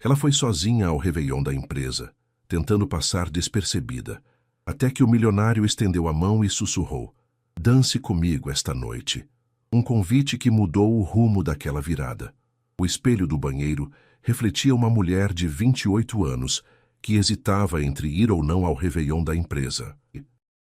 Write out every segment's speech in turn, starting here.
Ela foi sozinha ao réveillon da empresa, tentando passar despercebida, até que o milionário estendeu a mão e sussurrou: "Dance comigo esta noite." Um convite que mudou o rumo daquela virada. O espelho do banheiro refletia uma mulher de 28 anos que hesitava entre ir ou não ao réveillon da empresa.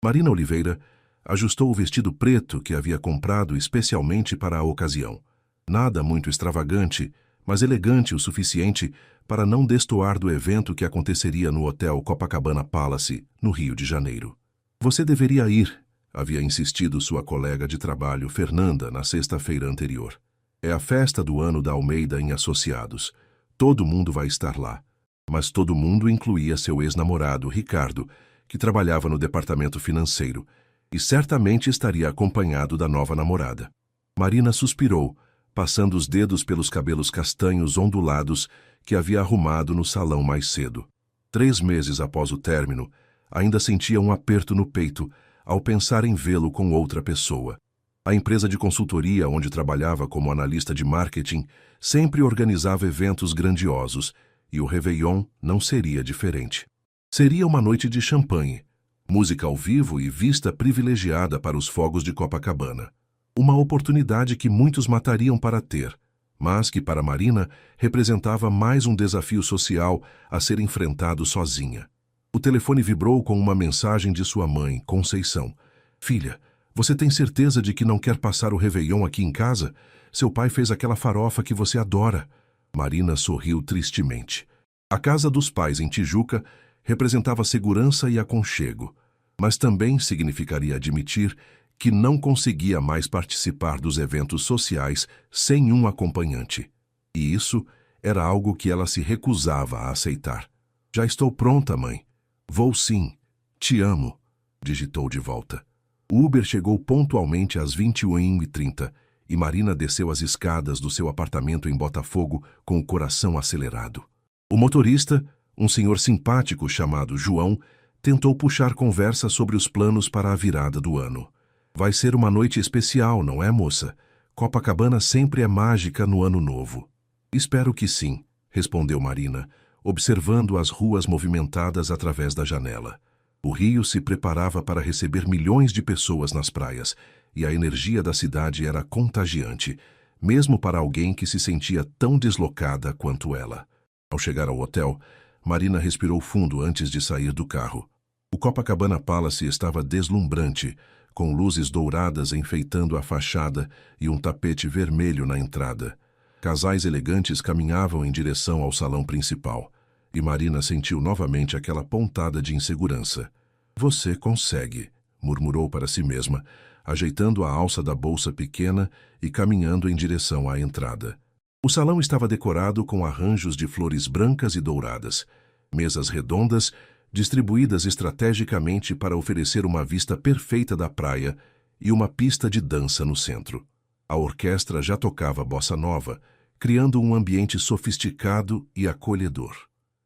Marina Oliveira ajustou o vestido preto que havia comprado especialmente para a ocasião. Nada muito extravagante, mas elegante o suficiente para não destoar do evento que aconteceria no Hotel Copacabana Palace, no Rio de Janeiro. "Você deveria ir", havia insistido sua colega de trabalho, Fernanda, na sexta-feira anterior. "É a festa do ano da Almeida em Associados. Todo mundo vai estar lá." Mas todo mundo incluía seu ex-namorado, Ricardo, que trabalhava no departamento financeiro, e certamente estaria acompanhado da nova namorada. Marina suspirou, passando os dedos pelos cabelos castanhos ondulados que havia arrumado no salão mais cedo. 3 meses após o término, ainda sentia um aperto no peito ao pensar em vê-lo com outra pessoa. A empresa de consultoria onde trabalhava como analista de marketing sempre organizava eventos grandiosos, e o réveillon não seria diferente. Seria uma noite de champanhe, música ao vivo e vista privilegiada para os fogos de Copacabana. Uma oportunidade que muitos matariam para ter, mas que para Marina representava mais um desafio social a ser enfrentado sozinha. O telefone vibrou com uma mensagem de sua mãe, Conceição. "Filha, você tem certeza de que não quer passar o réveillon aqui em casa? Seu pai fez aquela farofa que você adora." Marina sorriu tristemente. A casa dos pais em Tijuca representava segurança e aconchego, mas também significaria admitir que não conseguia mais participar dos eventos sociais sem um acompanhante. E isso era algo que ela se recusava a aceitar. "Já estou pronta, mãe." "Vou sim. Te amo", digitou de volta. O Uber chegou pontualmente às 21h30 e Marina desceu as escadas do seu apartamento em Botafogo com o coração acelerado. O motorista, um senhor simpático chamado João, tentou puxar conversa sobre os planos para a virada do ano. "Vai ser uma noite especial, não é, moça? Copacabana sempre é mágica no ano novo." "Espero que sim", respondeu Marina, observando as ruas movimentadas através da janela. O Rio se preparava para receber milhões de pessoas nas praias, e a energia da cidade era contagiante, mesmo para alguém que se sentia tão deslocada quanto ela. Ao chegar ao hotel, Marina respirou fundo antes de sair do carro. O Copacabana Palace estava deslumbrante, com luzes douradas enfeitando a fachada e um tapete vermelho na entrada. Casais elegantes caminhavam em direção ao salão principal, e Marina sentiu novamente aquela pontada de insegurança. "Você consegue", murmurou para si mesma, ajeitando a alça da bolsa pequena e caminhando em direção à entrada. O salão estava decorado com arranjos de flores brancas e douradas, mesas redondas, distribuídas estrategicamente para oferecer uma vista perfeita da praia e uma pista de dança no centro. A orquestra já tocava bossa nova, criando um ambiente sofisticado e acolhedor.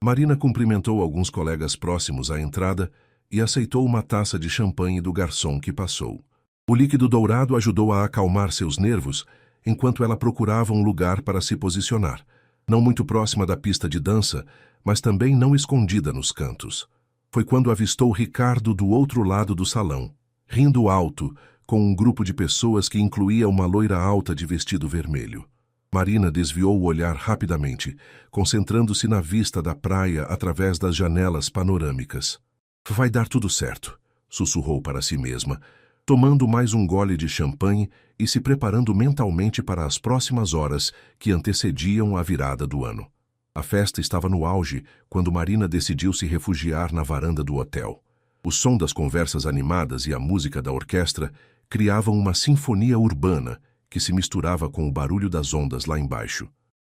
Marina cumprimentou alguns colegas próximos à entrada e aceitou uma taça de champanhe do garçom que passou. O líquido dourado ajudou a acalmar seus nervos enquanto ela procurava um lugar para se posicionar, não muito próxima da pista de dança, mas também não escondida nos cantos. Foi quando avistou Ricardo do outro lado do salão, rindo alto, com um grupo de pessoas que incluía uma loira alta de vestido vermelho. Marina desviou o olhar rapidamente, concentrando-se na vista da praia através das janelas panorâmicas. "Vai dar tudo certo", sussurrou para si mesma, tomando mais um gole de champanhe e se preparando mentalmente para as próximas horas que antecediam a virada do ano. A festa estava no auge quando Marina decidiu se refugiar na varanda do hotel. O som das conversas animadas e a música da orquestra criavam uma sinfonia urbana que se misturava com o barulho das ondas lá embaixo.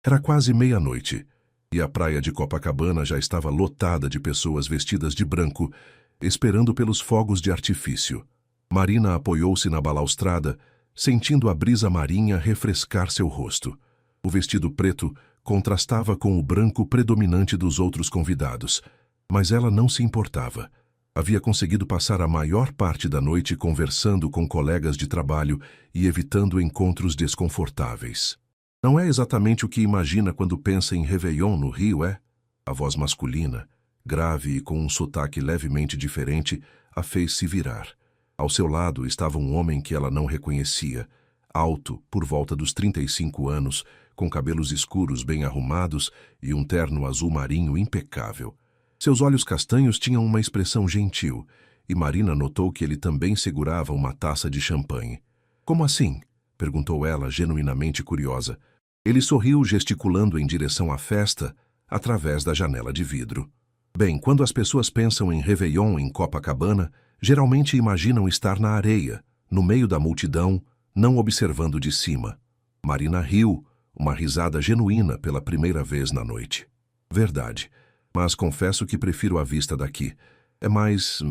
Era quase meia-noite, e a praia de Copacabana já estava lotada de pessoas vestidas de branco, esperando pelos fogos de artifício. Marina apoiou-se na balaustrada, sentindo a brisa marinha refrescar seu rosto. O vestido preto contrastava com o branco predominante dos outros convidados, mas ela não se importava. Havia conseguido passar a maior parte da noite conversando com colegas de trabalho e evitando encontros desconfortáveis. Não é exatamente o que imagina quando pensa em Réveillon no Rio, é? A voz masculina, grave e com um sotaque levemente diferente, a fez se virar. Ao seu lado estava um homem que ela não reconhecia, alto, por volta dos 35 anos, com cabelos escuros bem arrumados e um terno azul marinho impecável. Seus olhos castanhos tinham uma expressão gentil, e Marina notou que ele também segurava uma taça de champanhe. Como assim? Perguntou ela, genuinamente curiosa. Ele sorriu, gesticulando em direção à festa, através da janela de vidro. Bem, quando as pessoas pensam em Réveillon em Copacabana, geralmente imaginam estar na areia, no meio da multidão, não observando de cima. Marina riu, uma risada genuína pela primeira vez na noite. Verdade, mas confesso que prefiro a vista daqui. É mais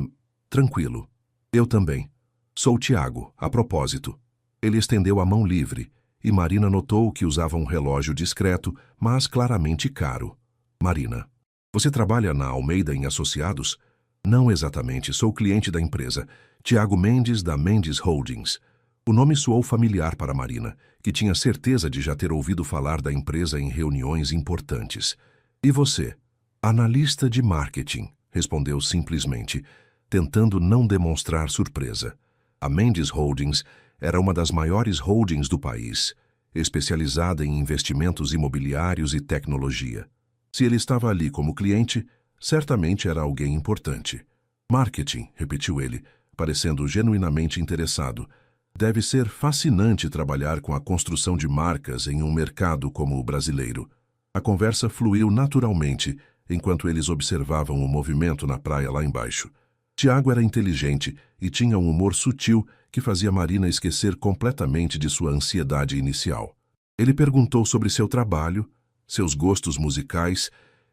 tranquilo. Eu também. Sou Tiago, a propósito. Ele estendeu a mão livre, e Marina notou que usava um relógio discreto, mas claramente caro. Marina, você trabalha na Almeida em Associados? Não exatamente, sou cliente da empresa. Tiago Mendes, da Mendes Holdings. O nome soou familiar para Marina, que tinha certeza de já ter ouvido falar da empresa em reuniões importantes. E você? Analista de marketing, respondeu simplesmente, tentando não demonstrar surpresa. A Mendes Holdings era uma das maiores holdings do país, especializada em investimentos imobiliários e tecnologia. Se ele estava ali como cliente, certamente era alguém importante. Marketing, repetiu ele, parecendo genuinamente interessado. Deve ser fascinante trabalhar com a construção de marcas em um mercado como o brasileiro. A conversa fluiu naturalmente, enquanto eles observavam o movimento na praia lá embaixo. Tiago era inteligente e tinha um humor sutil que fazia Marina esquecer completamente de sua ansiedade inicial. Ele perguntou sobre seu trabalho, seus gostos musicais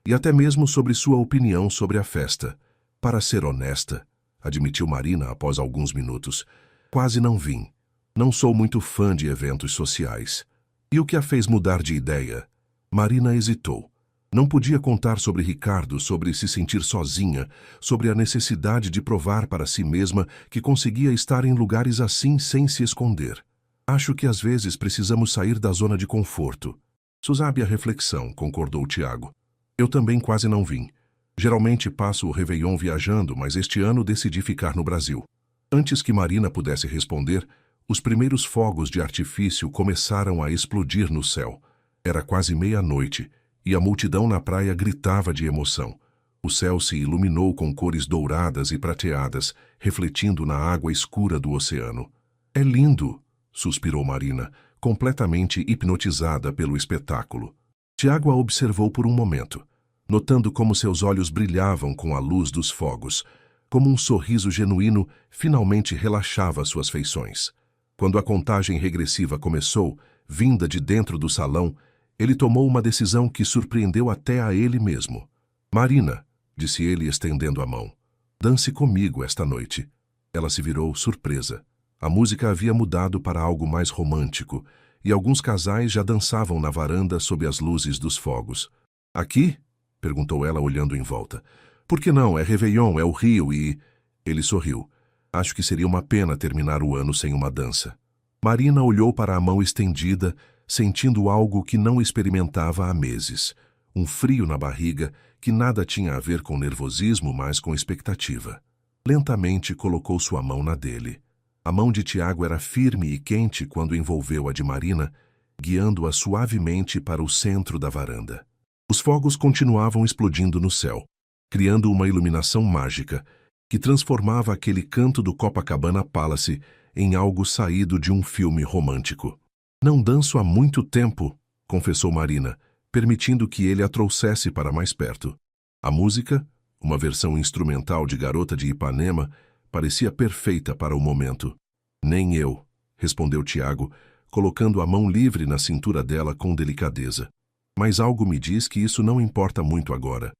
e até mesmo sobre sua opinião sobre a festa. Para ser honesta, admitiu Marina após alguns minutos, quase não vim. Não sou muito fã de eventos sociais. E o que a fez mudar de ideia? Marina hesitou. Não podia contar sobre Ricardo, sobre se sentir sozinha, sobre a necessidade de provar para si mesma que conseguia estar em lugares assim sem se esconder. Acho que às vezes precisamos sair da zona de conforto. Sábia reflexão, concordou Tiago. Eu também quase não vim. Geralmente passo o Réveillon viajando, mas este ano decidi ficar no Brasil. Antes que Marina pudesse responder, os primeiros fogos de artifício começaram a explodir no céu. Era quase meia-noite, e a multidão na praia gritava de emoção. O céu se iluminou com cores douradas e prateadas, refletindo na água escura do oceano. É lindo, suspirou Marina, completamente hipnotizada pelo espetáculo. Tiago a observou por um momento, notando como seus olhos brilhavam com a luz dos fogos, como um sorriso genuíno finalmente relaxava suas feições. Quando a contagem regressiva começou, vinda de dentro do salão, ele tomou uma decisão que surpreendeu até a ele mesmo. Marina, disse ele estendendo a mão, dance comigo esta noite. Ela se virou surpresa. A música havia mudado para algo mais romântico, e alguns casais já dançavam na varanda sob as luzes dos fogos. Aqui? Perguntou ela olhando em volta. Por que não? É Réveillon, é o Rio e... Ele sorriu. Acho que seria uma pena terminar o ano sem uma dança. Marina olhou para a mão estendida, sentindo algo que não experimentava há meses. Um frio na barriga que nada tinha a ver com nervosismo, mas com expectativa. Lentamente colocou sua mão na dele. A mão de Tiago era firme e quente quando envolveu a de Marina, guiando-a suavemente para o centro da varanda. Os fogos continuavam explodindo no céu, criando uma iluminação mágica que transformava aquele canto do Copacabana Palace em algo saído de um filme romântico. Não danço há muito tempo, confessou Marina, permitindo que ele a trouxesse para mais perto. A música, uma versão instrumental de Garota de Ipanema, parecia perfeita para o momento. Nem eu, respondeu Tiago, colocando a mão livre na cintura dela com delicadeza. Mas algo me diz que isso não importa muito agora.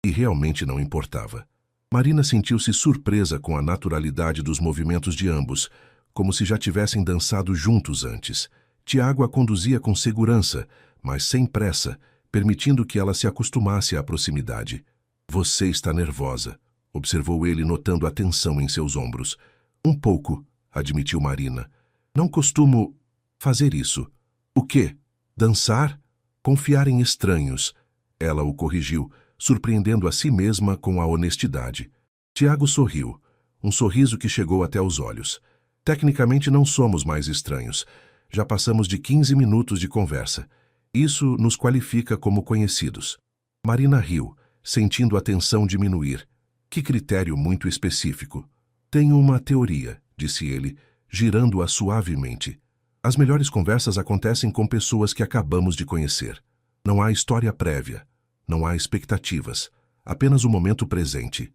E realmente não importava. Marina sentiu-se surpresa com a naturalidade dos movimentos de ambos, como se já tivessem dançado juntos antes. Tiago a conduzia com segurança, mas sem pressa, permitindo que ela se acostumasse à proximidade. Você está nervosa, observou ele notando a tensão em seus ombros. Um pouco, admitiu Marina. Não costumo fazer isso. O quê? Dançar? Confiar em estranhos. Ela o corrigiu, surpreendendo a si mesma com a honestidade. Tiago sorriu, um sorriso que chegou até os olhos. Tecnicamente não somos mais estranhos. Já passamos de 15 minutos de conversa. Isso nos qualifica como conhecidos. Marina riu, sentindo a tensão diminuir. Que critério muito específico. Tenho uma teoria, disse ele, girando-a suavemente. As melhores conversas acontecem com pessoas que acabamos de conhecer. Não há história prévia, não há expectativas, apenas o momento presente.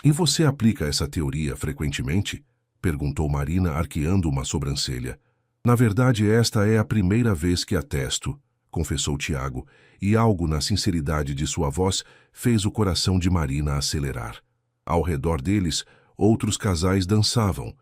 E você aplica essa teoria frequentemente? Perguntou Marina, arqueando uma sobrancelha. Na verdade, esta é a primeira vez que a testo, confessou Tiago, e algo na sinceridade de sua voz fez o coração de Marina acelerar. Ao redor deles, outros casais dançavam,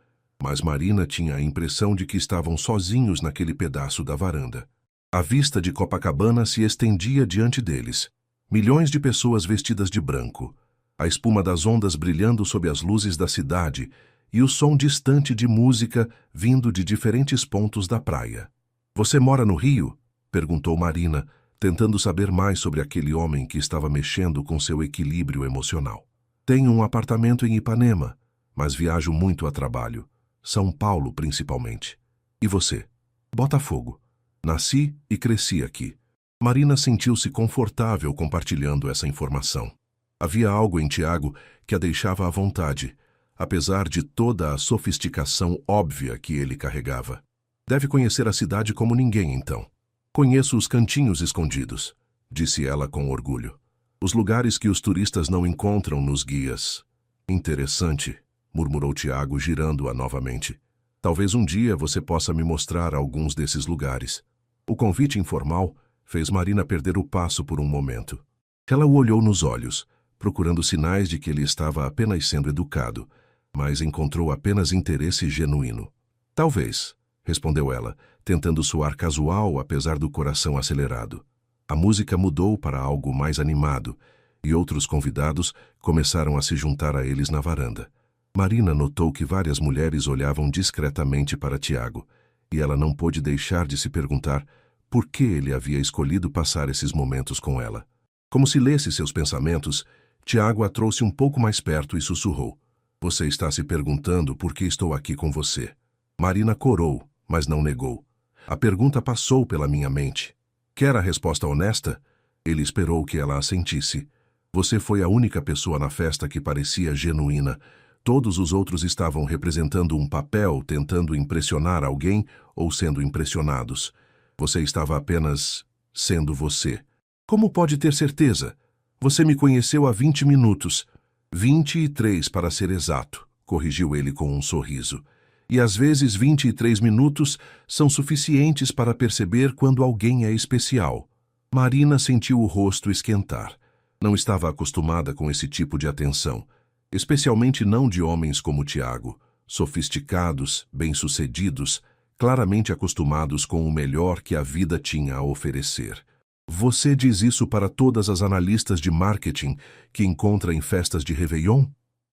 mas Marina tinha a impressão de que estavam sozinhos naquele pedaço da varanda. A vista de Copacabana se estendia diante deles. Milhões de pessoas vestidas de branco, a espuma das ondas brilhando sob as luzes da cidade e o som distante de música vindo de diferentes pontos da praia. Você mora no Rio? Perguntou Marina, tentando saber mais sobre aquele homem que estava mexendo com seu equilíbrio emocional. Tenho um apartamento em Ipanema, mas viajo muito a trabalho. São Paulo, principalmente. E você? Botafogo. Nasci e cresci aqui. Marina sentiu-se confortável compartilhando essa informação. Havia algo em Tiago que a deixava à vontade, apesar de toda a sofisticação óbvia que ele carregava. Deve conhecer a cidade como ninguém, então. Conheço os cantinhos escondidos, disse ela com orgulho. Os lugares que os turistas não encontram nos guias. Interessante, murmurou Tiago, girando-a novamente. Talvez um dia você possa me mostrar alguns desses lugares. O convite informal fez Marina perder o passo por um momento. Ela o olhou nos olhos, procurando sinais de que ele estava apenas sendo educado, mas encontrou apenas interesse genuíno. Talvez, respondeu ela, tentando soar casual apesar do coração acelerado. A música mudou para algo mais animado, e outros convidados começaram a se juntar a eles na varanda. Marina notou que várias mulheres olhavam discretamente para Tiago, e ela não pôde deixar de se perguntar por que ele havia escolhido passar esses momentos com ela. Como se lesse seus pensamentos, Tiago a trouxe um pouco mais perto e sussurrou. Você está se perguntando por que estou aqui com você. Marina corou, mas não negou. A pergunta passou pela minha mente. Quer a resposta honesta? Ele esperou que ela assentisse. Você foi a única pessoa na festa que parecia genuína. Todos os outros estavam representando um papel, tentando impressionar alguém ou sendo impressionados. Você estava apenas sendo você. Como pode ter certeza? Você me conheceu há 20 minutos. 23 para ser exato, corrigiu ele com um sorriso. E às vezes 23 minutos são suficientes para perceber quando alguém é especial. Marina sentiu o rosto esquentar. Não estava acostumada com esse tipo de atenção, especialmente não de homens como Tiago, sofisticados, bem-sucedidos, claramente acostumados com o melhor que a vida tinha a oferecer. Você diz isso para todas as analistas de marketing que encontra em festas de Réveillon?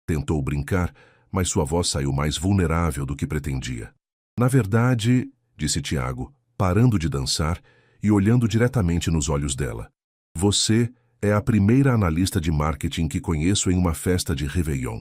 Tentou brincar, mas sua voz saiu mais vulnerável do que pretendia. Na verdade, disse Tiago, parando de dançar e olhando diretamente nos olhos dela. Você é a primeira analista de marketing que conheço em uma festa de Réveillon,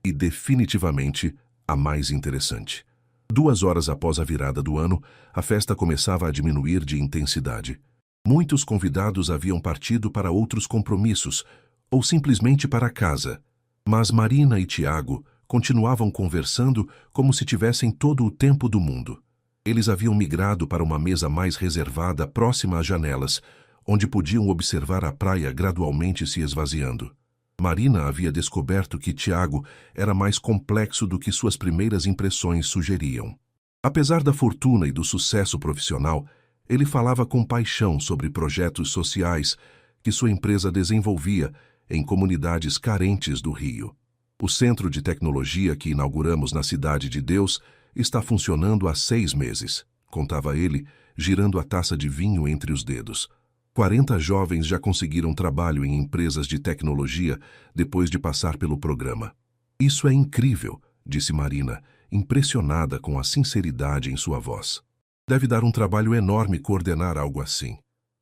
e definitivamente a mais interessante. 2 horas após a virada do ano, a festa começava a diminuir de intensidade. Muitos convidados haviam partido para outros compromissos, ou simplesmente para casa. Mas Marina e Tiago continuavam conversando como se tivessem todo o tempo do mundo. Eles haviam migrado para uma mesa mais reservada próxima às janelas, onde podiam observar a praia gradualmente se esvaziando. Marina havia descoberto que Tiago era mais complexo do que suas primeiras impressões sugeriam. Apesar da fortuna e do sucesso profissional, ele falava com paixão sobre projetos sociais que sua empresa desenvolvia em comunidades carentes do Rio. O centro de tecnologia que inauguramos na Cidade de Deus está funcionando há 6 meses, contava ele, girando a taça de vinho entre os dedos. 40 jovens já conseguiram trabalho em empresas de tecnologia depois de passar pelo programa. Isso é incrível, disse Marina, impressionada com a sinceridade em sua voz. Deve dar um trabalho enorme coordenar algo assim.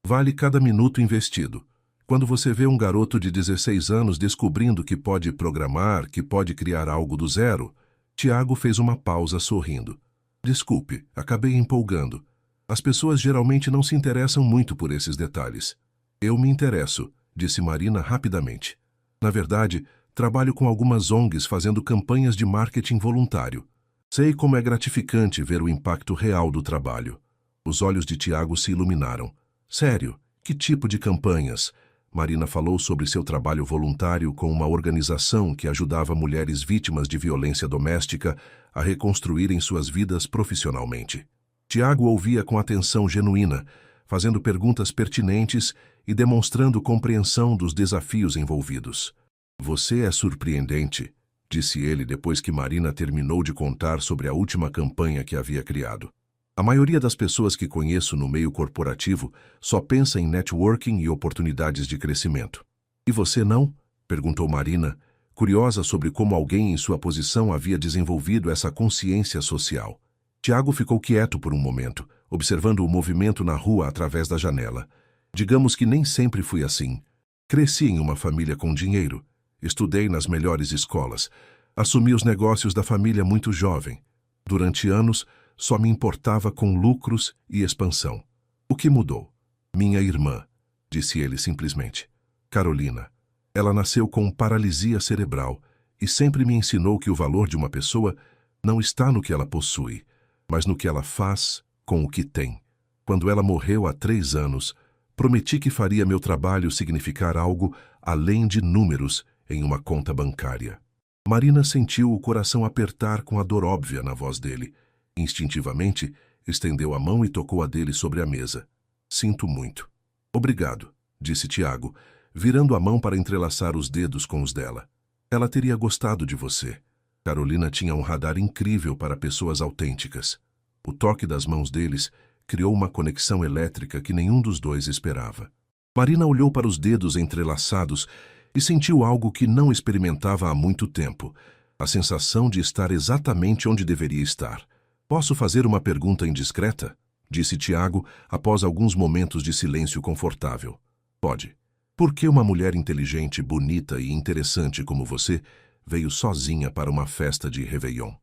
Vale cada minuto investido. Quando você vê um garoto de 16 anos descobrindo que pode programar, que pode criar algo do zero, Tiago fez uma pausa sorrindo. Desculpe, acabei empolgando. As pessoas geralmente não se interessam muito por esses detalhes. Eu me interesso, disse Marina rapidamente. Na verdade, trabalho com algumas ONGs fazendo campanhas de marketing voluntário. Sei como é gratificante ver o impacto real do trabalho. Os olhos de Tiago se iluminaram. Sério? Que tipo de campanhas? Marina falou sobre seu trabalho voluntário com uma organização que ajudava mulheres vítimas de violência doméstica a reconstruírem suas vidas profissionalmente. Tiago ouvia com atenção genuína, fazendo perguntas pertinentes e demonstrando compreensão dos desafios envolvidos. Você é surpreendente, disse ele depois que Marina terminou de contar sobre a última campanha que havia criado. A maioria das pessoas que conheço no meio corporativo só pensa em networking e oportunidades de crescimento. E você não? Perguntou Marina, curiosa sobre como alguém em sua posição havia desenvolvido essa consciência social. Tiago ficou quieto por um momento, observando o movimento na rua através da janela. Digamos que nem sempre fui assim. Cresci em uma família com dinheiro. Estudei nas melhores escolas. Assumi os negócios da família muito jovem. Durante anos, só me importava com lucros e expansão. O que mudou? Minha irmã, disse ele simplesmente. Carolina. Ela nasceu com paralisia cerebral e sempre me ensinou que o valor de uma pessoa não está no que ela possui, mas no que ela faz com o que tem. Quando ela morreu há 3 anos, prometi que faria meu trabalho significar algo além de números em uma conta bancária. Marina sentiu o coração apertar com a dor óbvia na voz dele. Instintivamente, estendeu a mão e tocou a dele sobre a mesa. Sinto muito. Obrigado, disse Tiago, virando a mão para entrelaçar os dedos com os dela. Ela teria gostado de você. Carolina tinha um radar incrível para pessoas autênticas. O toque das mãos deles criou uma conexão elétrica que nenhum dos dois esperava. Marina olhou para os dedos entrelaçados e sentiu algo que não experimentava há muito tempo, a sensação de estar exatamente onde deveria estar. Posso fazer uma pergunta indiscreta? Disse Tiago após alguns momentos de silêncio confortável. Pode. Por que uma mulher inteligente, bonita e interessante como você veio sozinha para uma festa de Réveillon?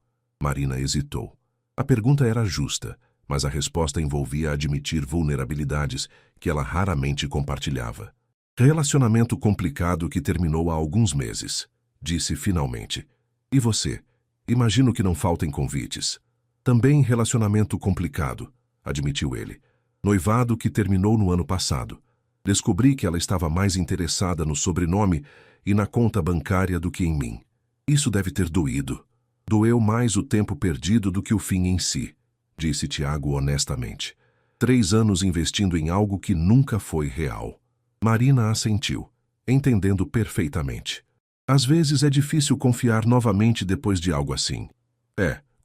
Marina hesitou. A pergunta era justa, mas a resposta envolvia admitir vulnerabilidades que ela raramente compartilhava. Relacionamento complicado que terminou há alguns meses, disse finalmente. E você? Imagino que não faltem convites. Também relacionamento complicado, admitiu ele. Noivado que terminou no ano passado. Descobri que ela estava mais interessada no sobrenome e na conta bancária do que em mim. Isso deve ter doído. Doeu mais o tempo perdido do que o fim em si, disse Tiago honestamente. 3 anos investindo em algo que nunca foi real. Marina assentiu, entendendo perfeitamente. Às vezes é difícil confiar novamente depois de algo assim.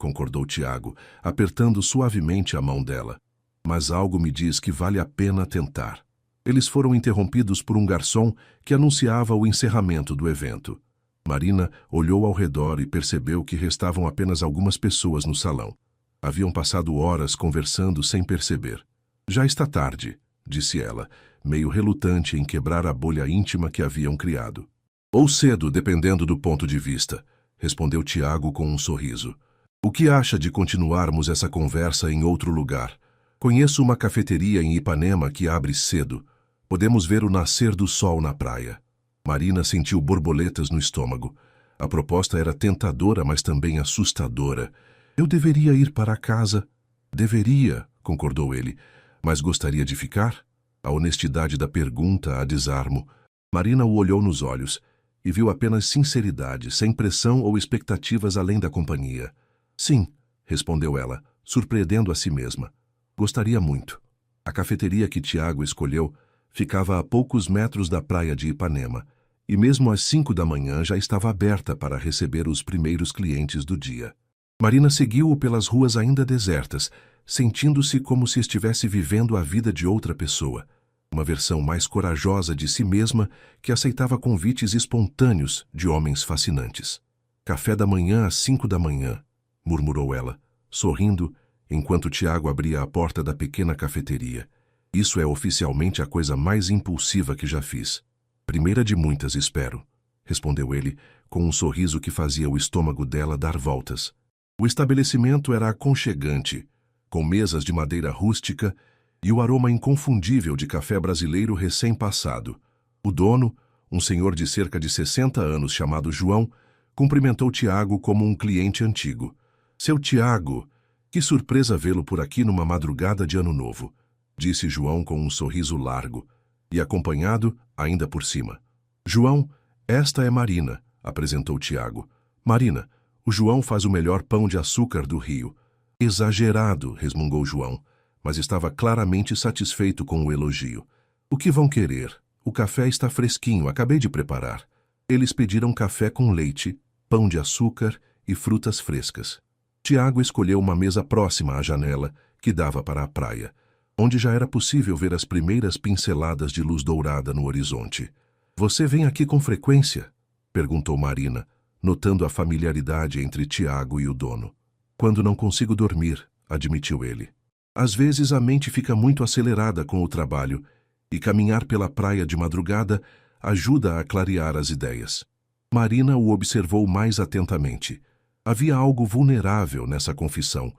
Concordou Tiago, apertando suavemente a mão dela. Mas algo me diz que vale a pena tentar. Eles foram interrompidos por um garçom que anunciava o encerramento do evento. Marina olhou ao redor e percebeu que restavam apenas algumas pessoas no salão. Haviam passado horas conversando sem perceber. Já está tarde, disse ela, meio relutante em quebrar a bolha íntima que haviam criado. Ou cedo, dependendo do ponto de vista, respondeu Tiago com um sorriso. O que acha de continuarmos essa conversa em outro lugar? Conheço uma cafeteria em Ipanema que abre cedo. Podemos ver o nascer do sol na praia. Marina sentiu borboletas no estômago. A proposta era tentadora, mas também assustadora. Eu deveria ir para casa? Deveria, concordou ele. Mas gostaria de ficar? A honestidade da pergunta a desarmo. Marina o olhou nos olhos e viu apenas sinceridade, sem pressão ou expectativas além da companhia. Sim, respondeu ela, surpreendendo a si mesma. Gostaria muito. A cafeteria que Tiago escolheu ficava a poucos metros da praia de Ipanema, e mesmo às 5 da manhã já estava aberta para receber os primeiros clientes do dia. Marina seguiu-o pelas ruas ainda desertas, sentindo-se como se estivesse vivendo a vida de outra pessoa, uma versão mais corajosa de si mesma que aceitava convites espontâneos de homens fascinantes. Café da manhã às 5 da manhã, murmurou ela, sorrindo, enquanto Tiago abria a porta da pequena cafeteria. Isso é oficialmente a coisa mais impulsiva que já fiz. Primeira de muitas, espero, respondeu ele, com um sorriso que fazia o estômago dela dar voltas. O estabelecimento era aconchegante, com mesas de madeira rústica e o aroma inconfundível de café brasileiro recém-passado. O dono, um senhor de cerca de 60 anos chamado João, cumprimentou Tiago como um cliente antigo. Seu Tiago, que surpresa vê-lo por aqui numa madrugada de Ano Novo, disse João com um sorriso largo, e acompanhado, ainda por cima. João, esta é Marina, apresentou Tiago. Marina, o João faz o melhor pão de açúcar do Rio. Exagerado, resmungou João, mas estava claramente satisfeito com o elogio. O que vão querer? O café está fresquinho, acabei de preparar. Eles pediram café com leite, pão de açúcar e frutas frescas. Tiago escolheu uma mesa próxima à janela, que dava para a praia, onde já era possível ver as primeiras pinceladas de luz dourada no horizonte. Você vem aqui com frequência? Perguntou Marina, notando a familiaridade entre Tiago e o dono. Quando não consigo dormir, admitiu ele. Às vezes a mente fica muito acelerada com o trabalho e caminhar pela praia de madrugada ajuda a clarear as ideias. Marina o observou mais atentamente. Havia algo vulnerável nessa confissão,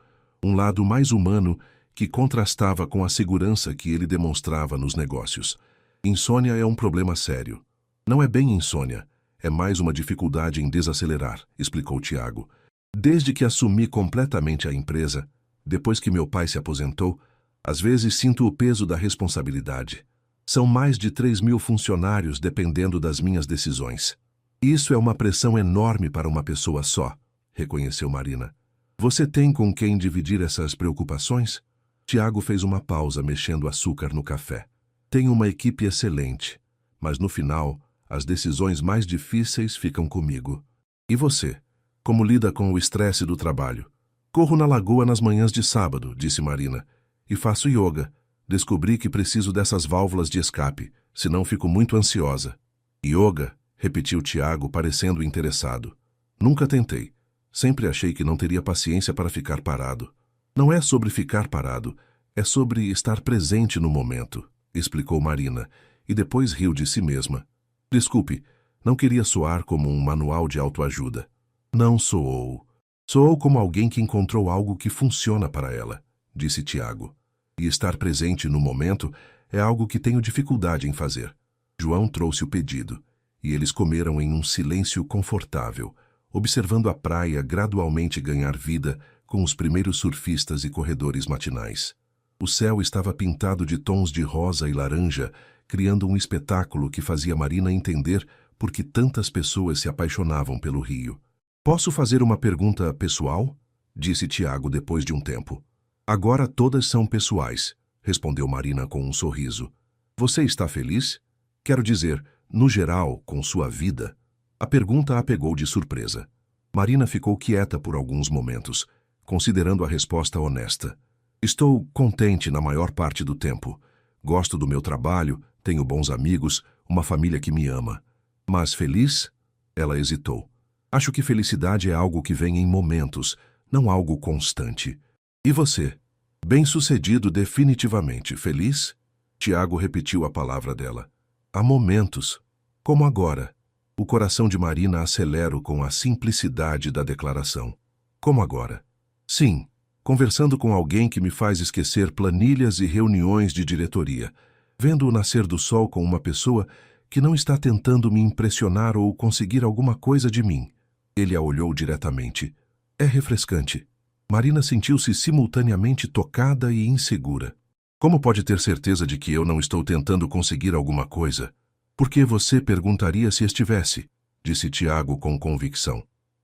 um lado mais humano que contrastava com a segurança que ele demonstrava nos negócios. Insônia é um problema sério. Não é bem insônia, é mais uma dificuldade em desacelerar, explicou Tiago. Desde que assumi completamente a empresa, depois que meu pai se aposentou, às vezes sinto o peso da responsabilidade. São mais de 3.000 funcionários dependendo das minhas decisões. Isso é uma pressão enorme para uma pessoa só, reconheceu Marina. Você tem com quem dividir essas preocupações? Tiago fez uma pausa mexendo açúcar no café. Tenho uma equipe excelente, mas no final, as decisões mais difíceis ficam comigo. E você? Como lida com o estresse do trabalho? Corro na lagoa nas manhãs de sábado, disse Marina, e faço yoga. Descobri que preciso dessas válvulas de escape, senão fico muito ansiosa. Yoga? Repetiu Tiago, parecendo interessado. Nunca tentei. Sempre achei que não teria paciência para ficar parado. Não é sobre ficar parado, é sobre estar presente no momento, explicou Marina, e depois riu de si mesma. Desculpe, não queria soar como um manual de autoajuda. Não soou. Soou como alguém que encontrou algo que funciona para ela, disse Tiago. E estar presente no momento é algo que tenho dificuldade em fazer. João trouxe o pedido, e eles comeram em um silêncio confortável, observando a praia gradualmente ganhar vida com os primeiros surfistas e corredores matinais. O céu estava pintado de tons de rosa e laranja, criando um espetáculo que fazia Marina entender por que tantas pessoas se apaixonavam pelo Rio. Posso fazer uma pergunta pessoal? Disse Tiago depois de um tempo. Agora todas são pessoais, respondeu Marina com um sorriso. Você está feliz? Quero dizer, no geral, com sua vida? A pergunta a pegou de surpresa. Marina ficou quieta por alguns momentos, considerando a resposta honesta. Estou contente na maior parte do tempo. Gosto do meu trabalho, tenho bons amigos, uma família que me ama. Mas feliz? Ela hesitou. Acho que felicidade é algo que vem em momentos, não algo constante. E você? Bem-sucedido definitivamente. Feliz? Tiago repetiu a palavra dela. Há momentos, como agora. O coração de Marina acelera com a simplicidade da declaração. Como agora? Sim, conversando com alguém que me faz esquecer planilhas e reuniões de diretoria, vendo o nascer do sol com uma pessoa que não está tentando me impressionar ou conseguir alguma coisa de mim. Ele a olhou diretamente. É refrescante. Marina sentiu-se simultaneamente tocada e insegura. Como pode ter certeza de que eu não estou tentando conseguir alguma coisa? Por que você perguntaria se estivesse? Disse Tiago com convicção.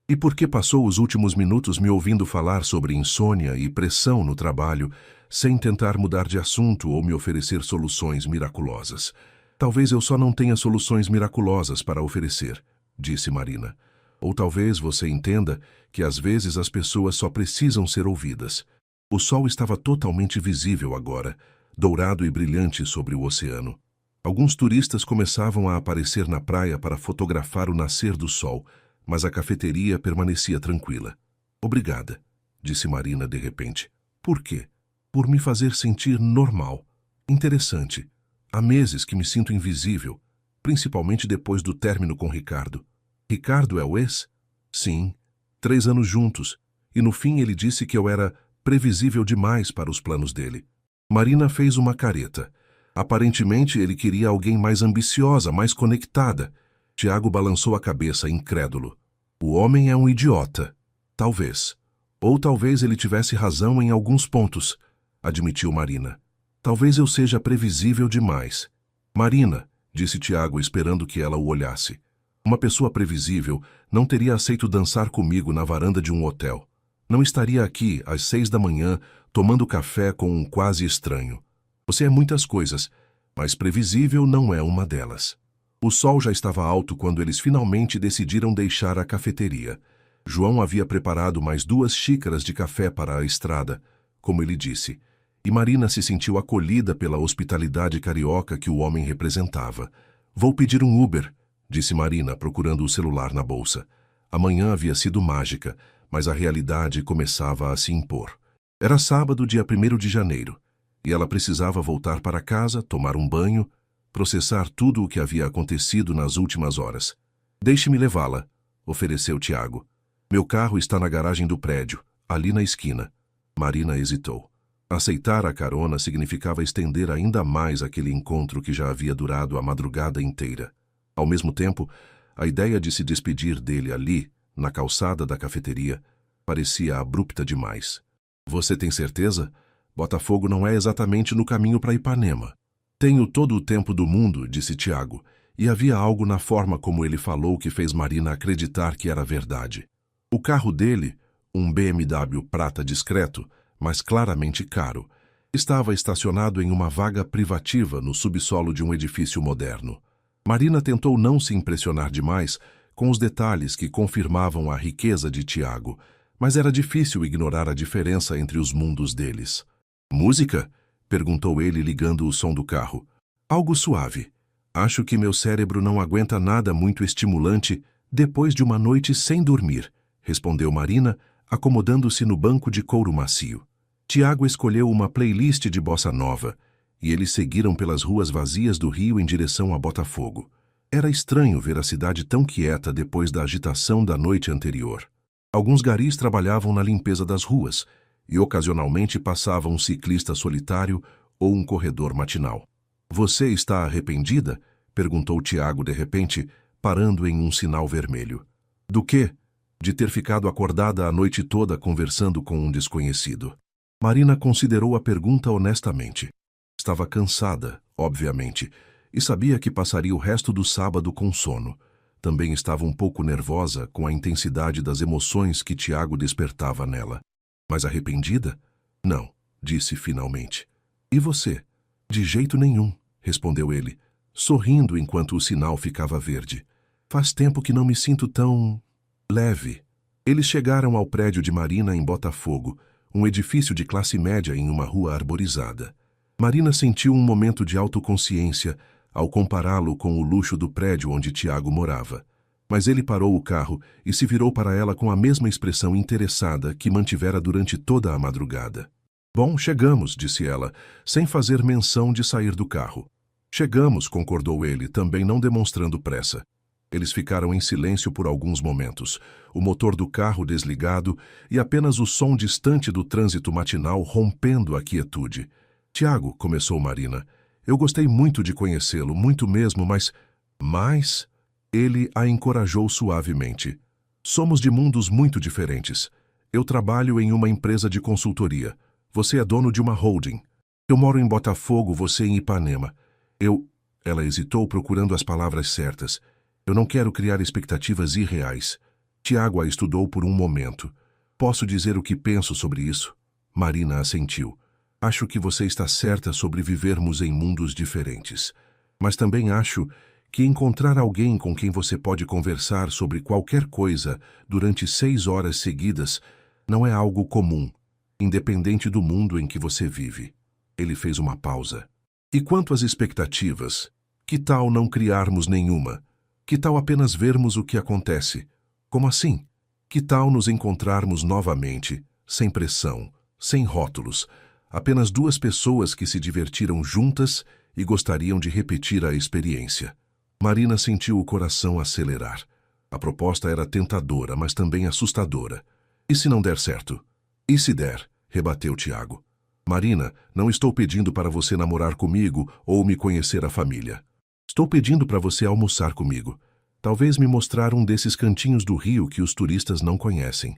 E por que passou os últimos minutos me ouvindo falar sobre insônia e pressão no trabalho, sem tentar mudar de assunto ou me oferecer soluções miraculosas? Talvez eu só não tenha soluções miraculosas para oferecer, disse Marina. Ou talvez você entenda que às vezes as pessoas só precisam ser ouvidas. O sol estava totalmente visível agora, dourado e brilhante sobre o oceano. Alguns turistas começavam a aparecer na praia para fotografar o nascer do sol, mas a cafeteria permanecia tranquila. Obrigada, disse Marina de repente. Por quê? Por me fazer sentir normal. Interessante. Há meses que me sinto invisível, principalmente depois do término com Ricardo. Ricardo é o ex? Sim. 3 anos juntos, e no fim ele disse que eu era previsível demais para os planos dele. Marina fez uma careta. Aparentemente ele queria alguém mais ambiciosa, mais conectada. Tiago balançou a cabeça, incrédulo. O homem é um idiota. Talvez. Ou talvez ele tivesse razão em alguns pontos, admitiu Marina. Talvez eu seja previsível demais. Marina, disse Tiago esperando que ela o olhasse. Uma pessoa previsível não teria aceito dançar comigo na varanda de um hotel. Não estaria aqui às 6 da manhã tomando café com um quase estranho. Você é muitas coisas, mas previsível não é uma delas. O sol já estava alto quando eles finalmente decidiram deixar a cafeteria. João havia preparado mais 2 xícaras de café para a estrada, como ele disse, e Marina se sentiu acolhida pela hospitalidade carioca que o homem representava. Vou pedir um Uber, disse Marina, procurando o celular na bolsa. A manhã havia sido mágica, mas a realidade começava a se impor. Era sábado, dia 1º de janeiro, e ela precisava voltar para casa, tomar um banho, processar tudo o que havia acontecido nas últimas horas. Deixe-me levá-la, ofereceu Tiago. Meu carro está na garagem do prédio, ali na esquina. Marina hesitou. Aceitar a carona significava estender ainda mais aquele encontro que já havia durado a madrugada inteira. Ao mesmo tempo, a ideia de se despedir dele ali, na calçada da cafeteria, parecia abrupta demais. Você tem certeza? Botafogo não é exatamente no caminho para Ipanema. Tenho todo o tempo do mundo, disse Tiago, e havia algo na forma como ele falou que fez Marina acreditar que era verdade. O carro dele, um BMW prata discreto, mas claramente caro, estava estacionado em uma vaga privativa no subsolo de um edifício moderno. Marina tentou não se impressionar demais com os detalhes que confirmavam a riqueza de Tiago, mas era difícil ignorar a diferença entre os mundos deles. Música? Perguntou ele ligando o som do carro. Algo suave. Acho que meu cérebro não aguenta nada muito estimulante depois de uma noite sem dormir, respondeu Marina, acomodando-se no banco de couro macio. Tiago escolheu uma playlist de bossa nova, e eles seguiram pelas ruas vazias do Rio em direção a Botafogo. Era estranho ver a cidade tão quieta depois da agitação da noite anterior. Alguns garis trabalhavam na limpeza das ruas, e ocasionalmente passava um ciclista solitário ou um corredor matinal. Você está arrependida? Perguntou Tiago de repente, parando em um sinal vermelho. Do quê? De ter ficado acordada a noite toda conversando com um desconhecido. Marina considerou a pergunta honestamente. Estava cansada, obviamente, e sabia que passaria o resto do sábado com sono. Também estava um pouco nervosa com a intensidade das emoções que Tiago despertava nela. Mas arrependida? Não, disse finalmente. E você? De jeito nenhum, respondeu ele, sorrindo enquanto o sinal ficava verde. Faz tempo que não me sinto tão leve. Eles chegaram ao prédio de Marina em Botafogo, um edifício de classe média em uma rua arborizada. Marina sentiu um momento de autoconsciência ao compará-lo com o luxo do prédio onde Tiago morava. Mas ele parou o carro e se virou para ela com a mesma expressão interessada que mantivera durante toda a madrugada. Bom, chegamos, disse ela, sem fazer menção de sair do carro. Chegamos, concordou ele, também não demonstrando pressa. Eles ficaram em silêncio por alguns momentos, o motor do carro desligado e apenas o som distante do trânsito matinal rompendo a quietude. Tiago, começou Marina, eu gostei muito de conhecê-lo, muito mesmo, mas... Ele a encorajou suavemente. Somos de mundos muito diferentes. Eu trabalho em uma empresa de consultoria. Você é dono de uma holding. Eu moro em Botafogo, você em Ipanema. Ela hesitou procurando as palavras certas. Eu não quero criar expectativas irreais. Tiago a estudou por um momento. Posso dizer o que penso sobre isso? Marina assentiu. Acho que você está certa sobre vivermos em mundos diferentes. Mas também acho que encontrar alguém com quem você pode conversar sobre qualquer coisa durante 6 horas seguidas não é algo comum, independente do mundo em que você vive. Ele fez uma pausa. E quanto às expectativas? Que tal não criarmos nenhuma? Que tal apenas vermos o que acontece? Como assim? Que tal nos encontrarmos novamente, sem pressão, sem rótulos, Apenas duas pessoas que se divertiram juntas e gostariam de repetir a experiência. Marina sentiu o coração acelerar. A proposta era tentadora, mas também assustadora. E se não der certo? E se der? Rebateu Tiago. Marina, não estou pedindo para você namorar comigo ou me conhecer a família. Estou pedindo para você almoçar comigo. Talvez me mostrar um desses cantinhos do Rio que os turistas não conhecem.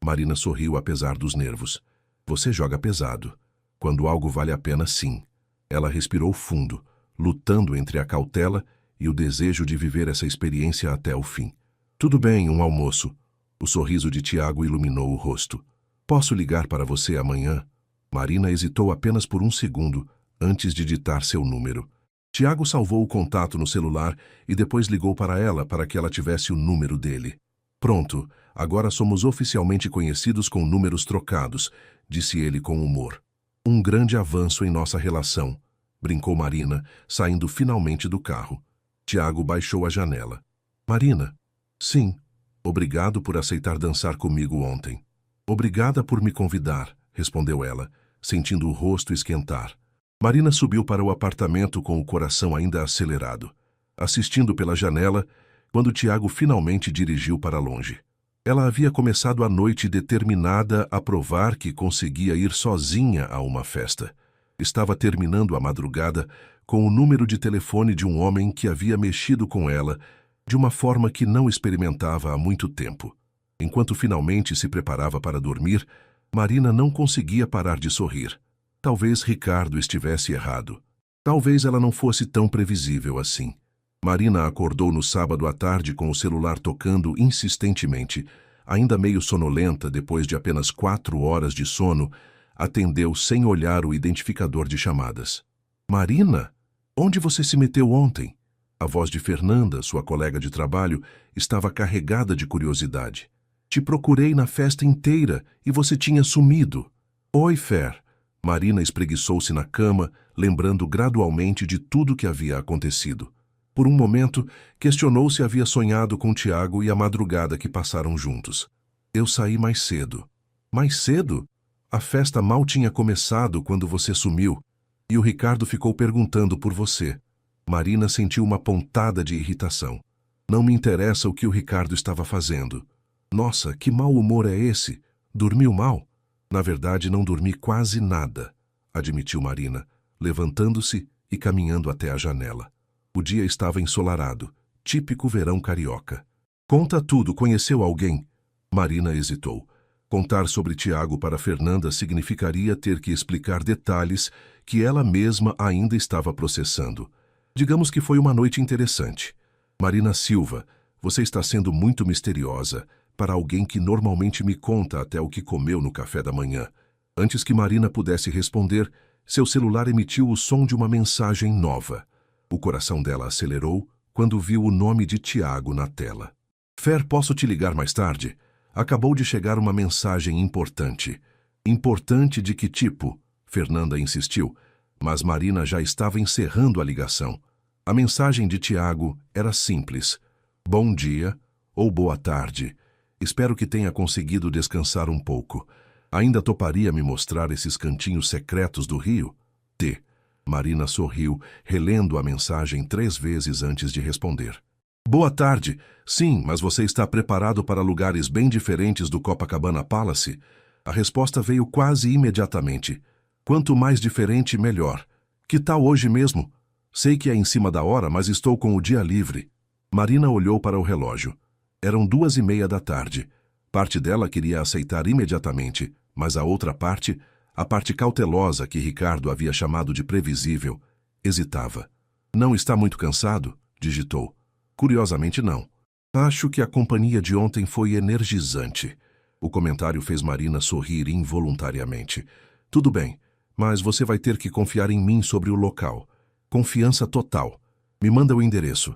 Marina sorriu apesar dos nervos. Você joga pesado. Quando algo vale a pena, sim. Ela respirou fundo, lutando entre a cautela e o desejo de viver essa experiência até o fim. Tudo bem, um almoço. O sorriso de Tiago iluminou o rosto. Posso ligar para você amanhã? Marina hesitou apenas por um segundo antes de ditar seu número. Tiago salvou o contato no celular e depois ligou para ela para que ela tivesse o número dele. Pronto, agora somos oficialmente conhecidos com números trocados, disse ele com humor. Um grande avanço em nossa relação, brincou Marina, saindo finalmente do carro. Tiago baixou a janela. Marina? Sim. Obrigado por aceitar dançar comigo ontem. Obrigada por me convidar, respondeu ela, sentindo o rosto esquentar. Marina subiu para o apartamento com o coração ainda acelerado, assistindo pela janela quando Tiago finalmente dirigiu para longe. Ela havia começado a noite determinada a provar que conseguia ir sozinha a uma festa. Estava terminando a madrugada com o número de telefone de um homem que havia mexido com ela de uma forma que não experimentava há muito tempo. Enquanto finalmente se preparava para dormir, Marina não conseguia parar de sorrir. Talvez Ricardo estivesse errado. Talvez ela não fosse tão previsível assim. Marina acordou no sábado à tarde com o celular tocando insistentemente. Ainda meio sonolenta, depois de apenas 4 horas de sono, atendeu sem olhar o identificador de chamadas. Marina? Onde você se meteu ontem? A voz de Fernanda, sua colega de trabalho, estava carregada de curiosidade. Te procurei na festa inteira e você tinha sumido. Oi, Fer. Marina espreguiçou-se na cama, lembrando gradualmente de tudo que havia acontecido. Por um momento, questionou se havia sonhado com Tiago e a madrugada que passaram juntos. Eu saí mais cedo. Mais cedo? A festa mal tinha começado quando você sumiu, e o Ricardo ficou perguntando por você. Marina sentiu uma pontada de irritação. Não me interessa o que o Ricardo estava fazendo. Nossa, que mau humor é esse? Dormiu mal? Na verdade, não dormi quase nada, admitiu Marina, levantando-se e caminhando até a janela. O dia estava ensolarado, típico verão carioca. Conta tudo, conheceu alguém? Marina hesitou. Contar sobre Tiago para Fernanda significaria ter que explicar detalhes que ela mesma ainda estava processando. Digamos que foi uma noite interessante. Marina Silva, você está sendo muito misteriosa para alguém que normalmente me conta até o que comeu no café da manhã. Antes que Marina pudesse responder, seu celular emitiu o som de uma mensagem nova. O coração dela acelerou quando viu o nome de Tiago na tela. Fer, posso te ligar mais tarde? Acabou de chegar uma mensagem importante. Importante de que tipo? Fernanda insistiu, mas Marina já estava encerrando a ligação. A mensagem de Tiago era simples. Bom dia ou boa tarde. Espero que tenha conseguido descansar um pouco. Ainda toparia me mostrar esses cantinhos secretos do Rio? T. Marina sorriu, relendo a mensagem 3 vezes antes de responder. Boa tarde. Sim, mas você está preparado para lugares bem diferentes do Copacabana Palace? A resposta veio quase imediatamente. Quanto mais diferente, melhor. Que tal hoje mesmo? Sei que é em cima da hora, mas estou com o dia livre. Marina olhou para o relógio. Eram 2:30 da tarde. Parte dela queria aceitar imediatamente, mas a outra parte, a parte cautelosa que Ricardo havia chamado de previsível, hesitava. Não está muito cansado? Digitou. Curiosamente não. Acho que a companhia de ontem foi energizante. O comentário fez Marina sorrir involuntariamente. Tudo bem, mas você vai ter que confiar em mim sobre o local. Confiança total. Me manda o endereço.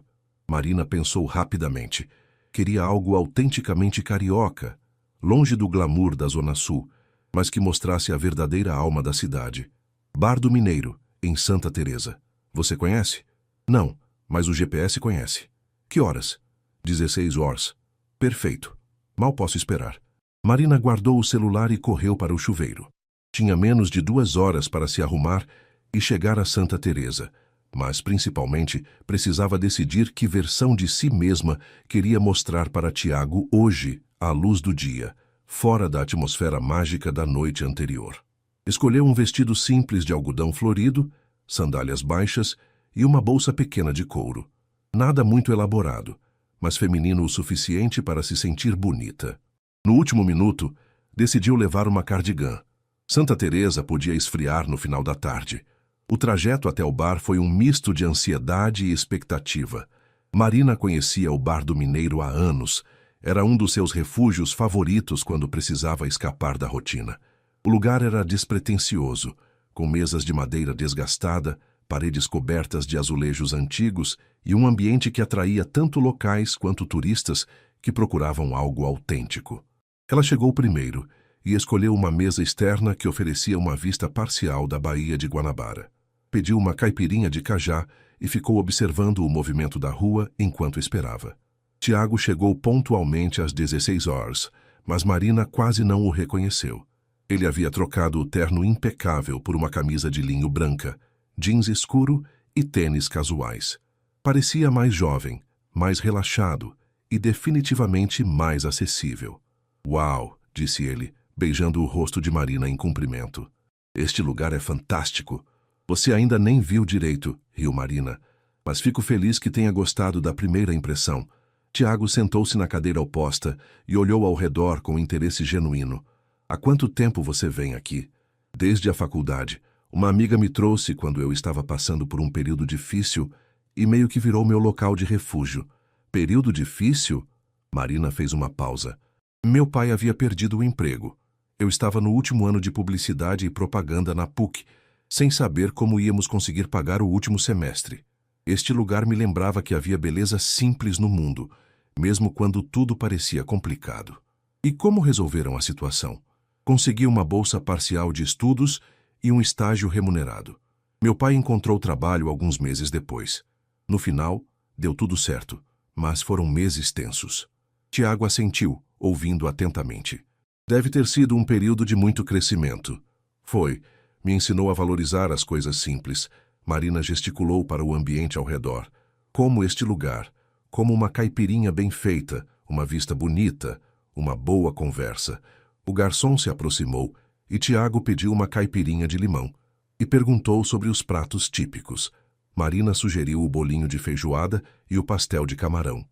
Marina pensou rapidamente. Queria algo autenticamente carioca, longe do glamour da Zona Sul, mas que mostrasse a verdadeira alma da cidade. Bar do Mineiro, em Santa Teresa. Você conhece? Não, mas o GPS conhece. Que horas? 16 horas. Perfeito. Mal posso esperar. Marina guardou o celular e correu para o chuveiro. Tinha menos de 2 horas para se arrumar e chegar a Santa Teresa, mas principalmente precisava decidir que versão de si mesma queria mostrar para Tiago hoje, à luz do dia, fora da atmosfera mágica da noite anterior. Escolheu um vestido simples de algodão florido, sandálias baixas e uma bolsa pequena de couro. Nada muito elaborado, mas feminino o suficiente para se sentir bonita. No último minuto, decidiu levar uma cardigã. Santa Teresa podia esfriar no final da tarde. O trajeto até o bar foi um misto de ansiedade e expectativa. Marina conhecia o Bar do Mineiro há anos. Era um dos seus refúgios favoritos quando precisava escapar da rotina. O lugar era despretensioso, com mesas de madeira desgastada, paredes cobertas de azulejos antigos e um ambiente que atraía tanto locais quanto turistas que procuravam algo autêntico. Ela chegou primeiro e escolheu uma mesa externa que oferecia uma vista parcial da Baía de Guanabara. Pediu uma caipirinha de cajá e ficou observando o movimento da rua enquanto esperava. Tiago chegou pontualmente às 16 horas, mas Marina quase não o reconheceu. Ele havia trocado o terno impecável por uma camisa de linho branca, jeans escuro e tênis casuais. Parecia mais jovem, mais relaxado e definitivamente mais acessível. "Uau", disse ele, beijando o rosto de Marina em cumprimento. "Este lugar é fantástico. Você ainda nem viu direito", riu Marina, "mas fico feliz que tenha gostado da primeira impressão." Tiago sentou-se na cadeira oposta e olhou ao redor com interesse genuíno. "Há quanto tempo você vem aqui?" "Desde a faculdade. Uma amiga me trouxe quando eu estava passando por um período difícil e meio que virou meu local de refúgio." "Período difícil?" Marina fez uma pausa. "Meu pai havia perdido o emprego. Eu estava no último ano de publicidade e propaganda na PUC, sem saber como íamos conseguir pagar o último semestre. Este lugar me lembrava que havia beleza simples no mundo, mesmo quando tudo parecia complicado." "E como resolveram a situação?" "Consegui uma bolsa parcial de estudos e um estágio remunerado. Meu pai encontrou trabalho alguns meses depois. No final, deu tudo certo, mas foram meses tensos." Tiago assentiu, ouvindo atentamente. "Deve ter sido um período de muito crescimento." "Foi. Me ensinou a valorizar as coisas simples." Marina gesticulou para o ambiente ao redor. "Como este lugar, como uma caipirinha bem feita, uma vista bonita, uma boa conversa." O garçom se aproximou e Tiago pediu uma caipirinha de limão e perguntou sobre os pratos típicos. Marina sugeriu o bolinho de feijoada e o pastel de camarão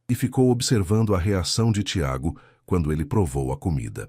e ficou observando a reação de Tiago quando ele provou a comida.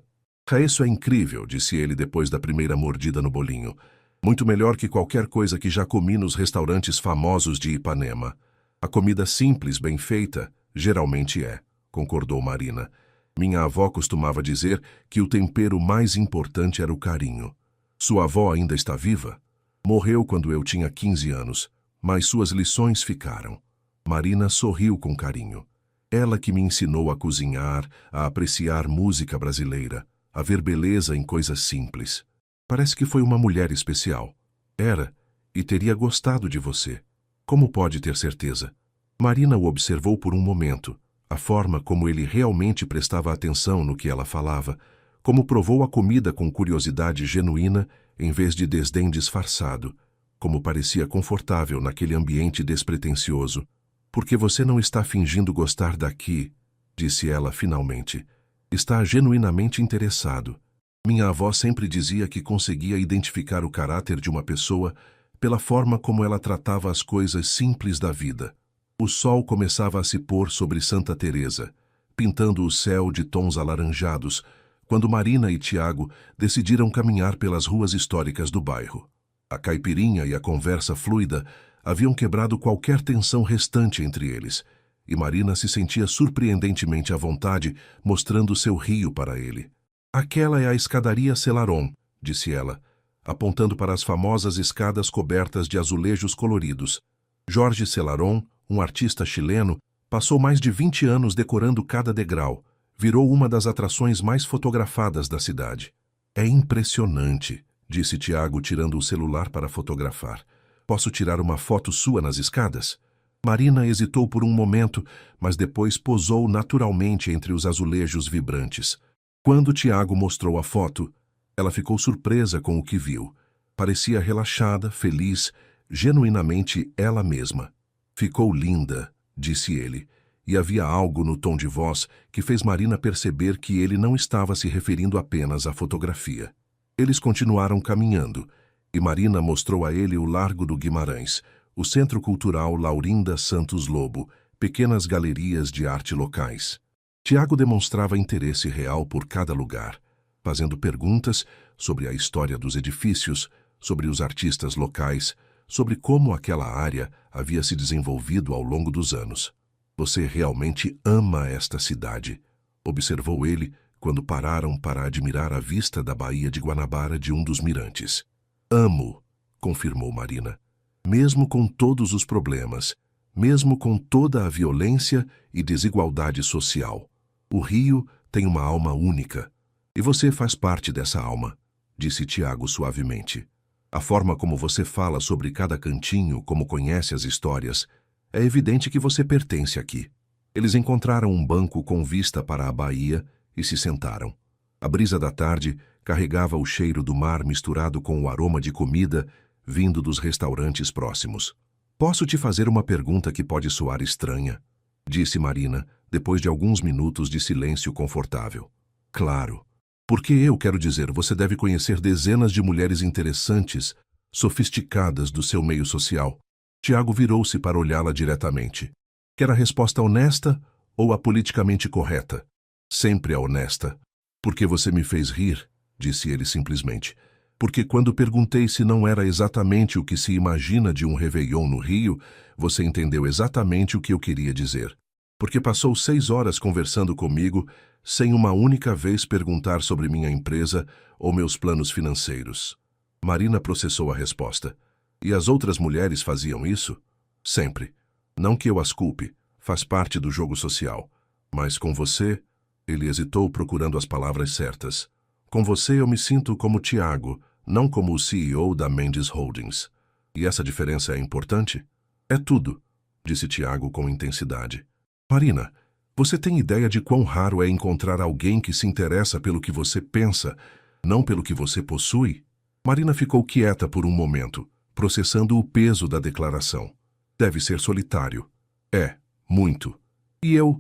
"Isso é incrível", disse ele depois da primeira mordida no bolinho. "Muito melhor que qualquer coisa que já comi nos restaurantes famosos de Ipanema." "A comida simples, bem feita, geralmente é", concordou Marina. "Minha avó costumava dizer que o tempero mais importante era o carinho." "Sua avó ainda está viva?" "Morreu quando eu tinha 15 anos, mas suas lições ficaram." Marina sorriu com carinho. "Ela que me ensinou a cozinhar, a apreciar música brasileira, a ver beleza em coisas simples. Parece que foi uma mulher especial." "Era, e teria gostado de você." "Como pode ter certeza?" Marina o observou por um momento. A forma como ele realmente prestava atenção no que ela falava, como provou a comida com curiosidade genuína em vez de desdém disfarçado, como parecia confortável naquele ambiente despretensioso. "Porque você não está fingindo gostar daqui", disse ela finalmente. "Está genuinamente interessado." Minha avó sempre dizia que conseguia identificar o caráter de uma pessoa pela forma como ela tratava as coisas simples da vida. O sol começava a se pôr sobre Santa Teresa, pintando o céu de tons alaranjados, quando Marina e Tiago decidiram caminhar pelas ruas históricas do bairro. A caipirinha e a conversa fluida haviam quebrado qualquer tensão restante entre eles, e Marina se sentia surpreendentemente à vontade, mostrando seu rio para ele. "Aquela é a escadaria Celaron", disse ela, apontando para as famosas escadas cobertas de azulejos coloridos. Jorge Celaron, um artista chileno, passou mais de 20 anos decorando cada degrau. Virou uma das atrações mais fotografadas da cidade. "É impressionante", disse Tiago, tirando o celular para fotografar. "Posso tirar uma foto sua nas escadas?" Marina hesitou por um momento, mas depois posou naturalmente entre os azulejos vibrantes. Quando Tiago mostrou a foto, Ela ficou surpresa com o que viu. Parecia relaxada, feliz, genuinamente ela mesma. Ficou linda, disse ele, e havia algo no tom de voz que fez Marina perceber que ele não estava se referindo apenas à fotografia. Eles continuaram caminhando, e Marina mostrou a ele o Largo do Guimarães, o Centro Cultural Laurinda Santos Lobo, pequenas galerias de arte locais. Tiago demonstrava interesse real por cada lugar, fazendo perguntas sobre a história dos edifícios, sobre os artistas locais, sobre como aquela área havia se desenvolvido ao longo dos anos. Você realmente ama esta cidade, observou ele quando pararam para admirar a vista da Baía de Guanabara de um dos mirantes. Amo, confirmou Marina, mesmo com todos os problemas, mesmo com toda a violência e desigualdade social. O Rio tem uma alma única, e você faz parte dessa alma, disse Tiago suavemente. A forma como você fala sobre cada cantinho, como conhece as histórias, é evidente que você pertence aqui. Eles encontraram um banco com vista para a baía e se sentaram. A brisa da tarde carregava o cheiro do mar misturado com o aroma de comida vindo dos restaurantes próximos. Posso te fazer uma pergunta que pode soar estranha, disse Marina, depois de alguns minutos de silêncio confortável. Claro. Porque eu quero dizer, você deve conhecer dezenas de mulheres interessantes, sofisticadas do seu meio social. Tiago virou-se para olhá-la diretamente. Quer a resposta honesta ou a politicamente correta? Sempre a honesta. Porque você me fez rir, disse ele simplesmente. Porque quando perguntei se não era exatamente o que se imagina de um réveillon no Rio, você entendeu exatamente o que eu queria dizer. Porque passou 6 horas conversando comigo, sem uma única vez perguntar sobre minha empresa ou meus planos financeiros. Marina processou a resposta. E as outras mulheres faziam isso? Sempre. Não que eu as culpe, faz parte do jogo social. Mas com você, ele hesitou procurando as palavras certas. Com você eu me sinto como Tiago, não como o CEO da Mendes Holdings. E essa diferença é importante? É tudo, disse Tiago com intensidade. Marina, você tem ideia de quão raro é encontrar alguém que se interessa pelo que você pensa, não pelo que você possui? Marina ficou quieta por um momento, processando o peso da declaração. Deve ser solitário. É, muito. E eu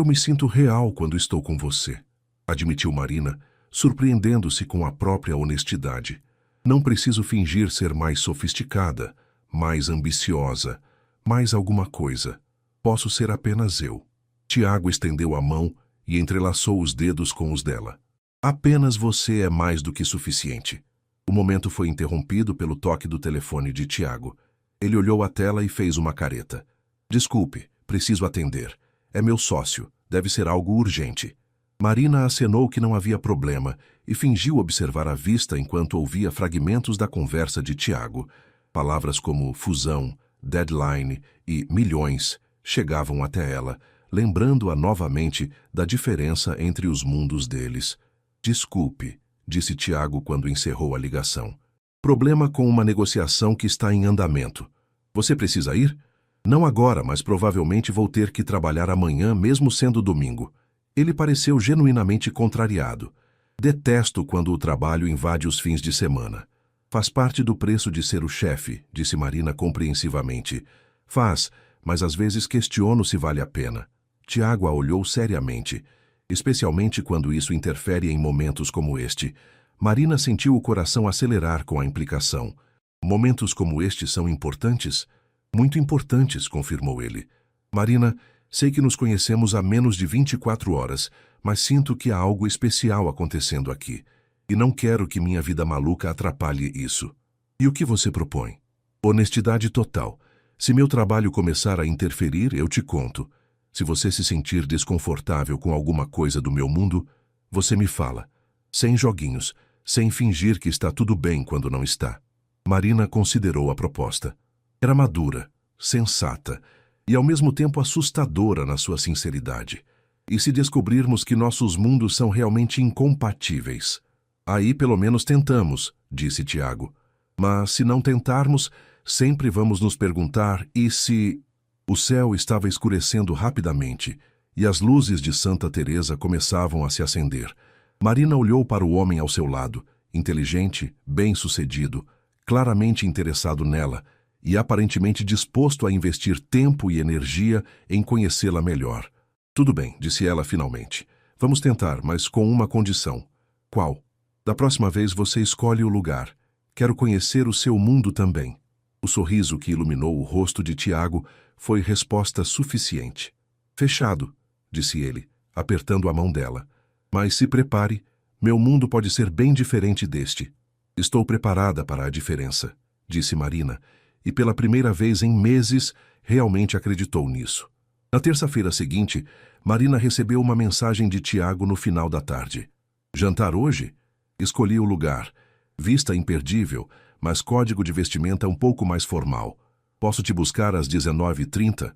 me sinto real quando estou com você, admitiu Marina, surpreendendo-se com a própria honestidade. Não preciso fingir ser mais sofisticada, mais ambiciosa, mais alguma coisa. Posso ser apenas eu. Tiago estendeu a mão e entrelaçou os dedos com os dela. Apenas você é mais do que suficiente. O momento foi interrompido pelo toque do telefone de Tiago. Ele olhou a tela e fez uma careta. Desculpe, preciso atender. É meu sócio, deve ser algo urgente. Marina acenou que não havia problema e fingiu observar a vista enquanto ouvia fragmentos da conversa de Tiago. Palavras como fusão, deadline e milhões chegavam até ela, lembrando-a novamente da diferença entre os mundos deles. Desculpe, disse Tiago quando encerrou a ligação. Problema com uma negociação que está em andamento. Você precisa ir? Não agora, mas provavelmente vou ter que trabalhar amanhã, mesmo sendo domingo. Ele pareceu genuinamente contrariado. Detesto quando o trabalho invade os fins de semana. Faz parte do preço de ser o chefe, disse Marina compreensivamente. Faz, mas às vezes questiono se vale a pena. Tiago a olhou seriamente, especialmente quando isso interfere em momentos como este. Marina sentiu o coração acelerar com a implicação. Momentos como este são importantes? Muito importantes, confirmou ele. Marina, sei que nos conhecemos há menos de 24 horas, mas sinto que há algo especial acontecendo aqui. E não quero que minha vida maluca atrapalhe isso. E o que você propõe? Honestidade total. Se meu trabalho começar a interferir, eu te conto. Se você se sentir desconfortável com alguma coisa do meu mundo, você me fala. Sem joguinhos, sem fingir que está tudo bem quando não está. Marina considerou a proposta. Era madura, sensata e ao mesmo tempo assustadora na sua sinceridade. E se descobrirmos que nossos mundos são realmente incompatíveis? Aí pelo menos tentamos, disse Tiago. Mas se não tentarmos, sempre vamos nos perguntar, e se... O céu estava escurecendo rapidamente, e as luzes de Santa Teresa começavam a se acender. Marina olhou para o homem ao seu lado, inteligente, bem-sucedido, claramente interessado nela e aparentemente disposto a investir tempo e energia em conhecê-la melhor. Tudo bem, disse ela finalmente. Vamos tentar, mas com uma condição. Qual? Da próxima vez você escolhe o lugar. Quero conhecer o seu mundo também. O sorriso que iluminou o rosto de Tiago foi resposta suficiente. Fechado, disse ele, apertando a mão dela. Mas se prepare, meu mundo pode ser bem diferente deste. Estou preparada para a diferença, disse Marina, e pela primeira vez em meses realmente acreditou nisso. Na terça-feira seguinte, Marina recebeu uma mensagem de Tiago no final da tarde. Jantar hoje? Escolhi o lugar. Vista imperdível, mas código de vestimenta um pouco mais formal. Posso te buscar às 19h30?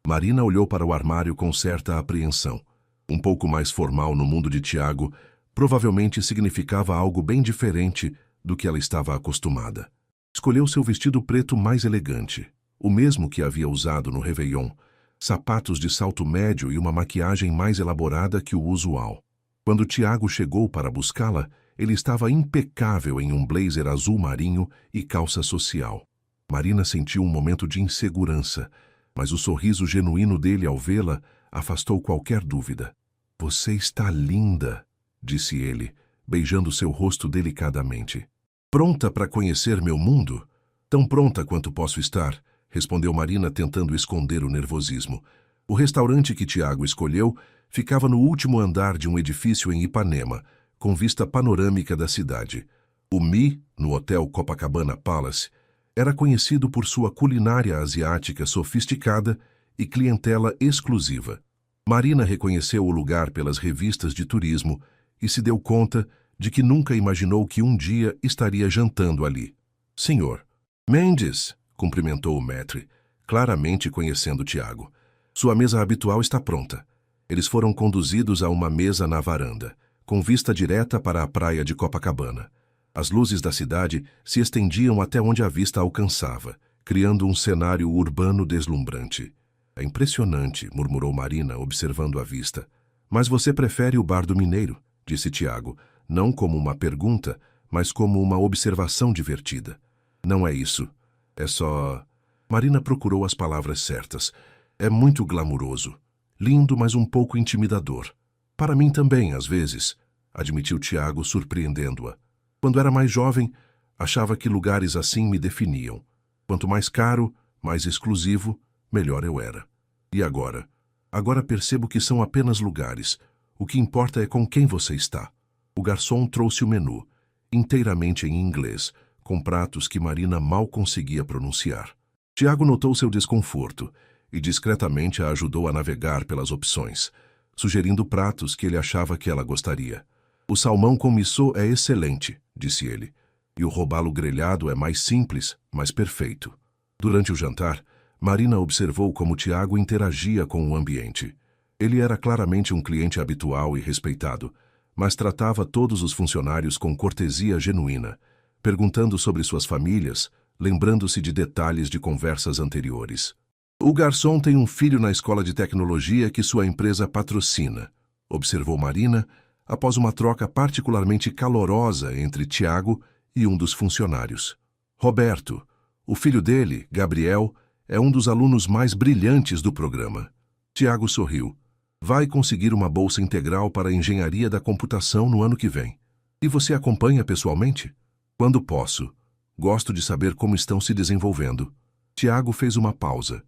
Marina olhou para o armário com certa apreensão. Um pouco mais formal no mundo de Tiago provavelmente significava algo bem diferente do que ela estava acostumada. Escolheu seu vestido preto mais elegante, o mesmo que havia usado no Réveillon, sapatos de salto médio e uma maquiagem mais elaborada que o usual. Quando Tiago chegou para buscá-la, ele estava impecável em um blazer azul marinho e calça social. Marina sentiu um momento de insegurança, mas o sorriso genuíno dele ao vê-la afastou qualquer dúvida. Você está linda, disse ele, beijando seu rosto delicadamente. Pronta para conhecer meu mundo? Tão pronta quanto posso estar, respondeu Marina tentando esconder o nervosismo. O restaurante que Tiago escolheu ficava no último andar de um edifício em Ipanema, com vista panorâmica da cidade. O Mi, no Hotel Copacabana Palace, era conhecido por sua culinária asiática sofisticada e clientela exclusiva. Marina reconheceu o lugar pelas revistas de turismo e se deu conta de que nunca imaginou que um dia estaria jantando ali. Senhor. Mendes, cumprimentou o maître, claramente conhecendo Tiago. Sua mesa habitual está pronta. Eles foram conduzidos a uma mesa na varanda, com vista direta para a praia de Copacabana. As luzes da cidade se estendiam até onde a vista alcançava, criando um cenário urbano deslumbrante. É impressionante, murmurou Marina, observando a vista. Mas você prefere o Bar do Mineiro, disse Tiago, não como uma pergunta, mas como uma observação divertida. Não é isso. É só... Marina procurou as palavras certas. É muito glamuroso. Lindo, mas um pouco intimidador. Para mim também, às vezes, admitiu Tiago, surpreendendo-a. Quando era mais jovem, achava que lugares assim me definiam. Quanto mais caro, mais exclusivo, melhor eu era. E agora? Agora percebo que são apenas lugares. O que importa é com quem você está. O garçom trouxe o menu, inteiramente em inglês, com pratos que Marina mal conseguia pronunciar. Tiago notou seu desconforto e discretamente a ajudou a navegar pelas opções, sugerindo pratos que ele achava que ela gostaria. O salmão com missô é excelente, disse ele, e o robalo grelhado é mais simples, mas perfeito. Durante o jantar, Marina observou como Tiago interagia com o ambiente. Ele era claramente um cliente habitual e respeitado, mas tratava todos os funcionários com cortesia genuína, perguntando sobre suas famílias, lembrando-se de detalhes de conversas anteriores. O garçom tem um filho na escola de tecnologia que sua empresa patrocina, observou Marina, após uma troca particularmente calorosa entre Tiago e um dos funcionários. Roberto, o filho dele, Gabriel, é um dos alunos mais brilhantes do programa. Tiago sorriu. Vai conseguir uma bolsa integral para a engenharia da computação no ano que vem. E você acompanha pessoalmente? Quando posso. Gosto de saber como estão se desenvolvendo. Tiago fez uma pausa.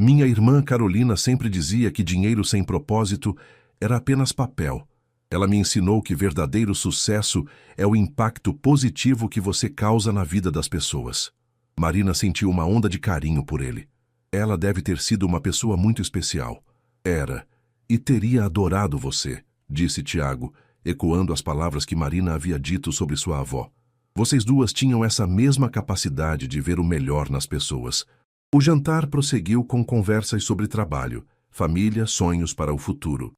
Minha irmã Carolina sempre dizia que dinheiro sem propósito era apenas papel. Ela me ensinou que verdadeiro sucesso é o impacto positivo que você causa na vida das pessoas. Marina sentiu uma onda de carinho por ele. Ela deve ter sido uma pessoa muito especial. Era. E teria adorado você, disse Tiago, ecoando as palavras que Marina havia dito sobre sua avó. Vocês duas tinham essa mesma capacidade de ver o melhor nas pessoas. O jantar prosseguiu com conversas sobre trabalho, família, sonhos para o futuro.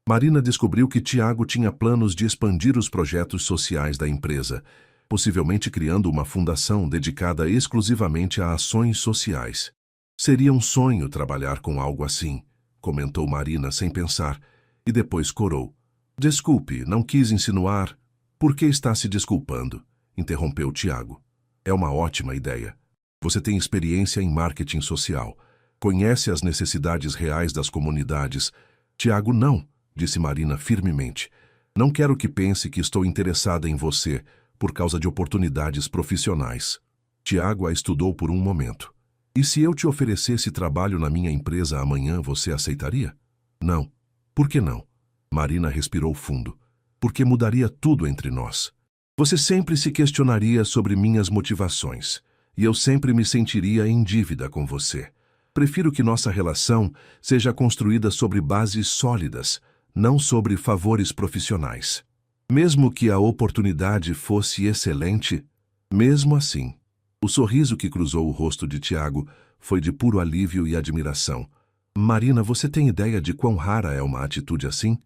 Marina descobriu que Tiago tinha planos de expandir os projetos sociais da empresa, possivelmente criando uma fundação dedicada exclusivamente a ações sociais. Seria um sonho trabalhar com algo assim, comentou Marina sem pensar, e depois corou. Desculpe, não quis insinuar. Por que está se desculpando? interrompeu Tiago. É uma ótima ideia. Você tem experiência em marketing social. Conhece as necessidades reais das comunidades. Tiago, não, disse Marina firmemente. Não quero que pense que estou interessada em você por causa de oportunidades profissionais. Tiago a estudou por um momento. E se eu te oferecesse trabalho na minha empresa amanhã, você aceitaria? Não. Por que não? Marina respirou fundo. Porque mudaria tudo entre nós. Você sempre se questionaria sobre minhas motivações, e eu sempre me sentiria em dívida com você. Prefiro que nossa relação seja construída sobre bases sólidas, não sobre favores profissionais. Mesmo que a oportunidade fosse excelente, mesmo assim, o sorriso que cruzou o rosto de Tiago foi de puro alívio e admiração. Marina, você tem ideia de quão rara é uma atitude assim?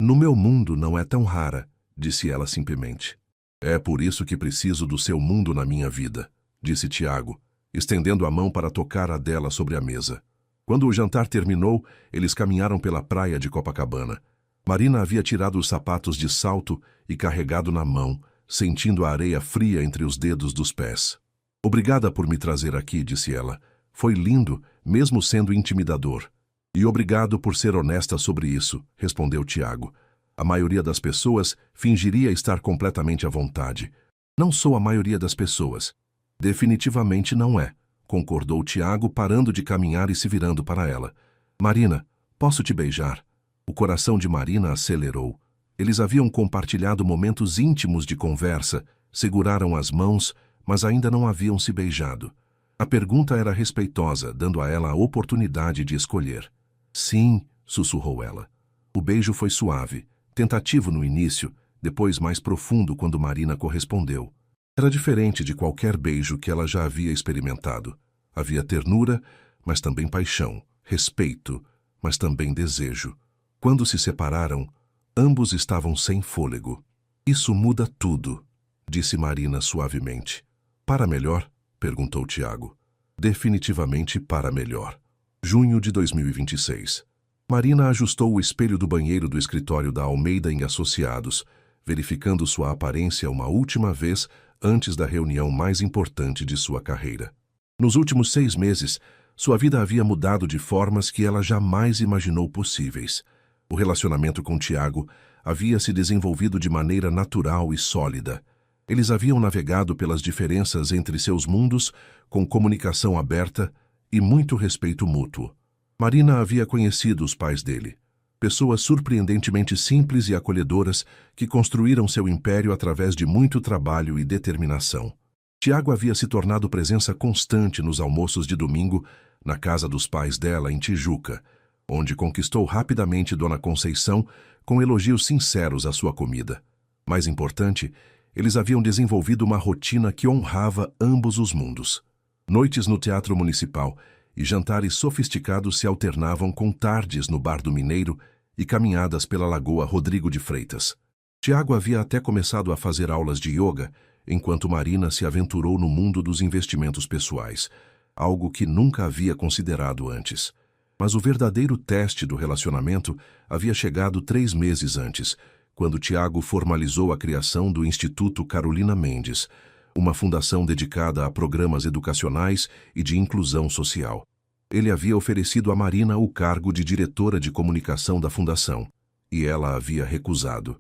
No meu mundo não é tão rara, disse ela simplesmente. É por isso que preciso do seu mundo na minha vida, disse Tiago, estendendo a mão para tocar a dela sobre a mesa. Quando o jantar terminou, eles caminharam pela praia de Copacabana. Marina havia tirado os sapatos de salto e carregado na mão, sentindo a areia fria entre os dedos dos pés. Obrigada por me trazer aqui, disse ela. Foi lindo, mesmo sendo intimidador. E obrigado por ser honesta sobre isso, respondeu Tiago. A maioria das pessoas fingiria estar completamente à vontade. Não sou a maioria das pessoas. Definitivamente não é, concordou Tiago, parando de caminhar e se virando para ela. Marina, posso te beijar? O coração de Marina acelerou. Eles haviam compartilhado momentos íntimos de conversa, seguraram as mãos, mas ainda não haviam se beijado. A pergunta era respeitosa, dando a ela a oportunidade de escolher. Sim, sussurrou ela. O beijo foi suave, tentativo no início, depois mais profundo quando Marina correspondeu. Era diferente de qualquer beijo que ela já havia experimentado. Havia ternura, mas também paixão, respeito, mas também desejo. Quando se separaram, ambos estavam sem fôlego. Isso muda tudo, disse Marina suavemente. Para melhor? Perguntou Tiago. Definitivamente para melhor. Junho de 2026. Marina ajustou o espelho do banheiro do escritório da Almeida em Associados, verificando sua aparência uma última vez antes da reunião mais importante de sua carreira. Nos últimos 6 meses, sua vida havia mudado de formas que ela jamais imaginou possíveis. O relacionamento com Tiago havia se desenvolvido de maneira natural e sólida. Eles haviam navegado pelas diferenças entre seus mundos com comunicação aberta e muito respeito mútuo. Marina havia conhecido os pais dele, pessoas surpreendentemente simples e acolhedoras que construíram seu império através de muito trabalho e determinação. Tiago havia se tornado presença constante nos almoços de domingo na casa dos pais dela em Tijuca, onde conquistou rapidamente Dona Conceição com elogios sinceros à sua comida. Mais importante, eles haviam desenvolvido uma rotina que honrava ambos os mundos. Noites no Teatro Municipal e jantares sofisticados se alternavam com tardes no Bar do Mineiro e caminhadas pela Lagoa Rodrigo de Freitas. Tiago havia até começado a fazer aulas de yoga, enquanto Marina se aventurou no mundo dos investimentos pessoais, algo que nunca havia considerado antes. Mas o verdadeiro teste do relacionamento havia chegado 3 meses antes, quando Tiago formalizou a criação do Instituto Carolina Mendes, uma fundação dedicada a programas educacionais e de inclusão social. Ele havia oferecido a Marina o cargo de diretora de comunicação da fundação, e ela havia recusado.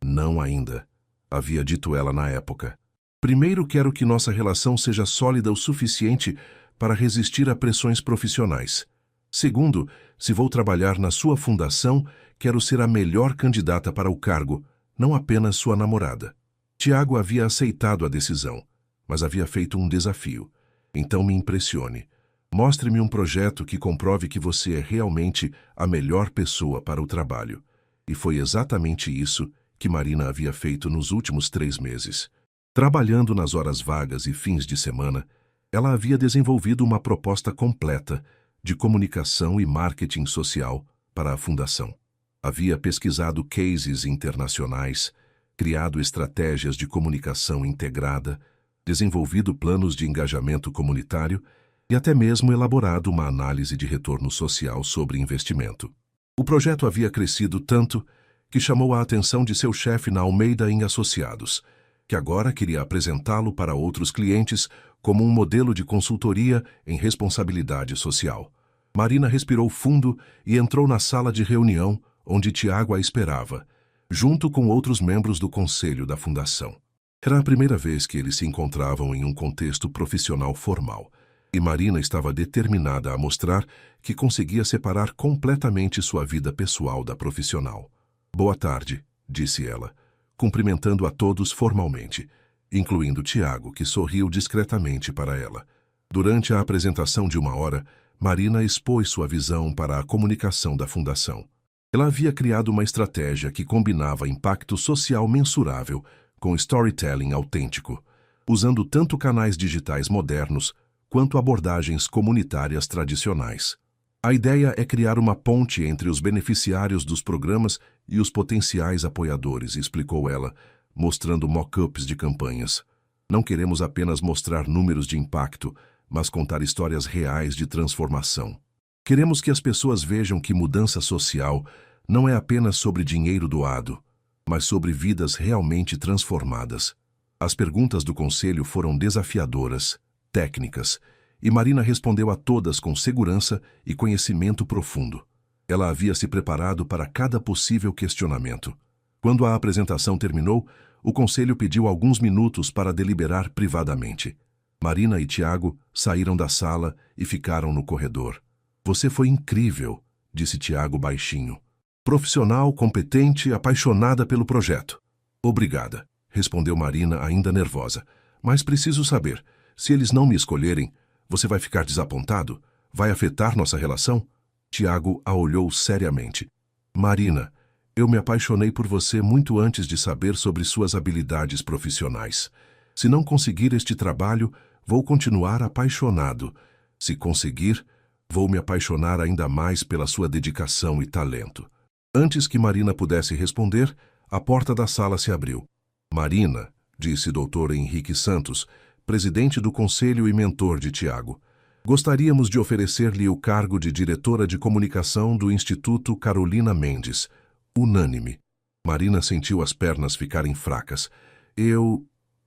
Não ainda, havia dito ela na época. Primeiro, quero que nossa relação seja sólida o suficiente para resistir a pressões profissionais. Segundo, se vou trabalhar na sua fundação, quero ser a melhor candidata para o cargo, não apenas sua namorada. Tiago havia aceitado a decisão, mas havia feito um desafio. Então me impressione. Mostre-me um projeto que comprove que você é realmente a melhor pessoa para o trabalho. E foi exatamente isso que Marina havia feito nos últimos 3 meses. Trabalhando nas horas vagas e fins de semana, ela havia desenvolvido uma proposta completa de comunicação e marketing social para a fundação. Havia pesquisado cases internacionais, criado estratégias de comunicação integrada, desenvolvido planos de engajamento comunitário e até mesmo elaborado uma análise de retorno social sobre investimento. O projeto havia crescido tanto que chamou a atenção de seu chefe na Almeida em Associados, que agora queria apresentá-lo para outros clientes como um modelo de consultoria em responsabilidade social. Marina respirou fundo e entrou na sala de reunião onde Tiago a esperava, junto com outros membros do conselho da fundação. Era a primeira vez que eles se encontravam em um contexto profissional formal, e Marina estava determinada a mostrar que conseguia separar completamente sua vida pessoal da profissional. "Boa tarde", disse ela, cumprimentando a todos formalmente, incluindo Tiago, que sorriu discretamente para ela. Durante a apresentação de 1 hora, Marina expôs sua visão para a comunicação da fundação. Ela havia criado uma estratégia que combinava impacto social mensurável com storytelling autêntico, usando tanto canais digitais modernos quanto abordagens comunitárias tradicionais. A ideia é criar uma ponte entre os beneficiários dos programas e os potenciais apoiadores, explicou ela, mostrando mock-ups de campanhas. Não queremos apenas mostrar números de impacto, mas contar histórias reais de transformação. Queremos que as pessoas vejam que mudança social não é apenas sobre dinheiro doado, mas sobre vidas realmente transformadas. As perguntas do conselho foram desafiadoras, técnicas, e Marina respondeu a todas com segurança e conhecimento profundo. Ela havia se preparado para cada possível questionamento. Quando a apresentação terminou, o conselho pediu alguns minutos para deliberar privadamente. Marina e Tiago saíram da sala e ficaram no corredor. "Você foi incrível", disse Tiago baixinho. "Profissional, competente, apaixonada pelo projeto." "Obrigada", respondeu Marina ainda nervosa. "Mas preciso saber, se eles não me escolherem, você vai ficar desapontado? Vai afetar nossa relação?" Tiago a olhou seriamente. "Marina, eu me apaixonei por você muito antes de saber sobre suas habilidades profissionais. Se não conseguir este trabalho, vou continuar apaixonado. Se conseguir, vou me apaixonar ainda mais pela sua dedicação e talento." Antes que Marina pudesse responder, a porta da sala se abriu. "Marina", disse Dr. Henrique Santos, presidente do conselho e mentor de Tiago, "gostaríamos de oferecer-lhe o cargo de diretora de comunicação do Instituto Carolina Mendes." Unânime. Marina sentiu as pernas ficarem fracas.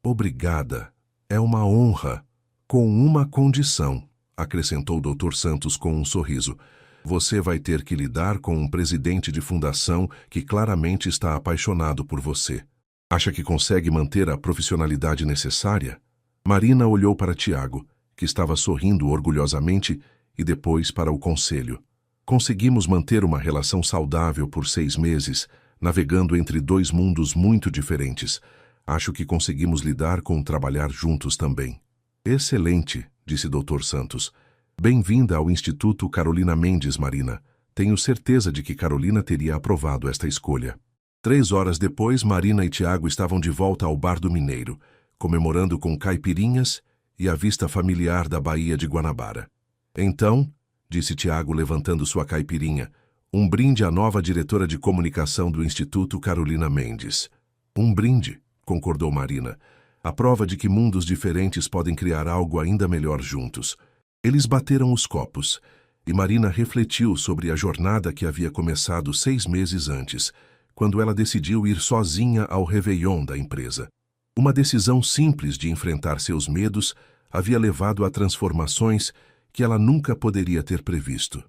"Obrigada. É uma honra. Com uma condição", acrescentou Dr. Santos com um sorriso. "Você vai ter que lidar com um presidente de fundação que claramente está apaixonado por você. Acha que consegue manter a profissionalidade necessária?" Marina olhou para Tiago, que estava sorrindo orgulhosamente, e depois para o conselho. "Conseguimos manter uma relação saudável por 6 meses, navegando entre 2 mundos muito diferentes. Acho que conseguimos lidar com trabalhar juntos também." "Excelente", disse Dr. Santos. "Bem-vinda ao Instituto Carolina Mendes, Marina. Tenho certeza de que Carolina teria aprovado esta escolha." 3 horas depois, Marina e Tiago estavam de volta ao Bar do Mineiro, comemorando com caipirinhas e a vista familiar da Baía de Guanabara. "Então", disse Tiago levantando sua caipirinha, "um brinde à nova diretora de comunicação do Instituto Carolina Mendes." "Um brinde", concordou Marina. "A prova de que mundos diferentes podem criar algo ainda melhor juntos." Eles bateram os copos, e Marina refletiu sobre a jornada que havia começado 6 meses antes, quando ela decidiu ir sozinha ao Réveillon da empresa. Uma decisão simples de enfrentar seus medos havia levado a transformações que ela nunca poderia ter previsto.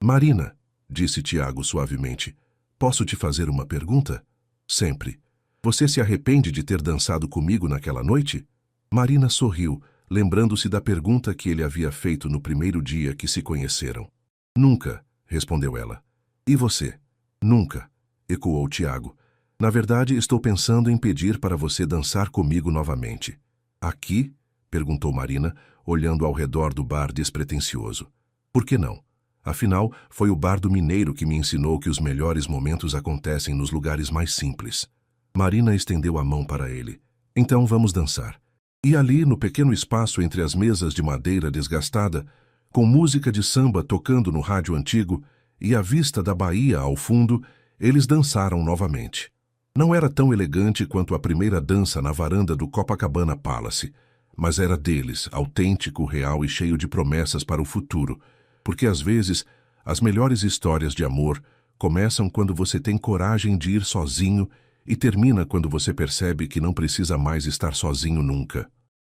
"Marina", disse Tiago suavemente, "posso te fazer uma pergunta?" "Sempre." "Você se arrepende de ter dançado comigo naquela noite?" Marina sorriu, lembrando-se da pergunta que ele havia feito no primeiro dia que se conheceram. "Nunca", respondeu ela. "E você?" "Nunca", ecoou Tiago. "Na verdade, estou pensando em pedir para você dançar comigo novamente." "Aqui?" perguntou Marina, olhando ao redor do bar despretensioso. "Por que não? Afinal, foi o Bar do Mineiro que me ensinou que os melhores momentos acontecem nos lugares mais simples." Marina estendeu a mão para ele. "Então vamos dançar." E ali, no pequeno espaço entre as mesas de madeira desgastada, com música de samba tocando no rádio antigo e a vista da Bahia ao fundo, eles dançaram novamente. Não era tão elegante quanto a primeira dança na varanda do Copacabana Palace, mas era deles, autêntico, real e cheio de promessas para o futuro, porque às vezes as melhores histórias de amor começam quando você tem coragem de ir sozinho e termina quando você percebe que não precisa mais estar sozinho nunca.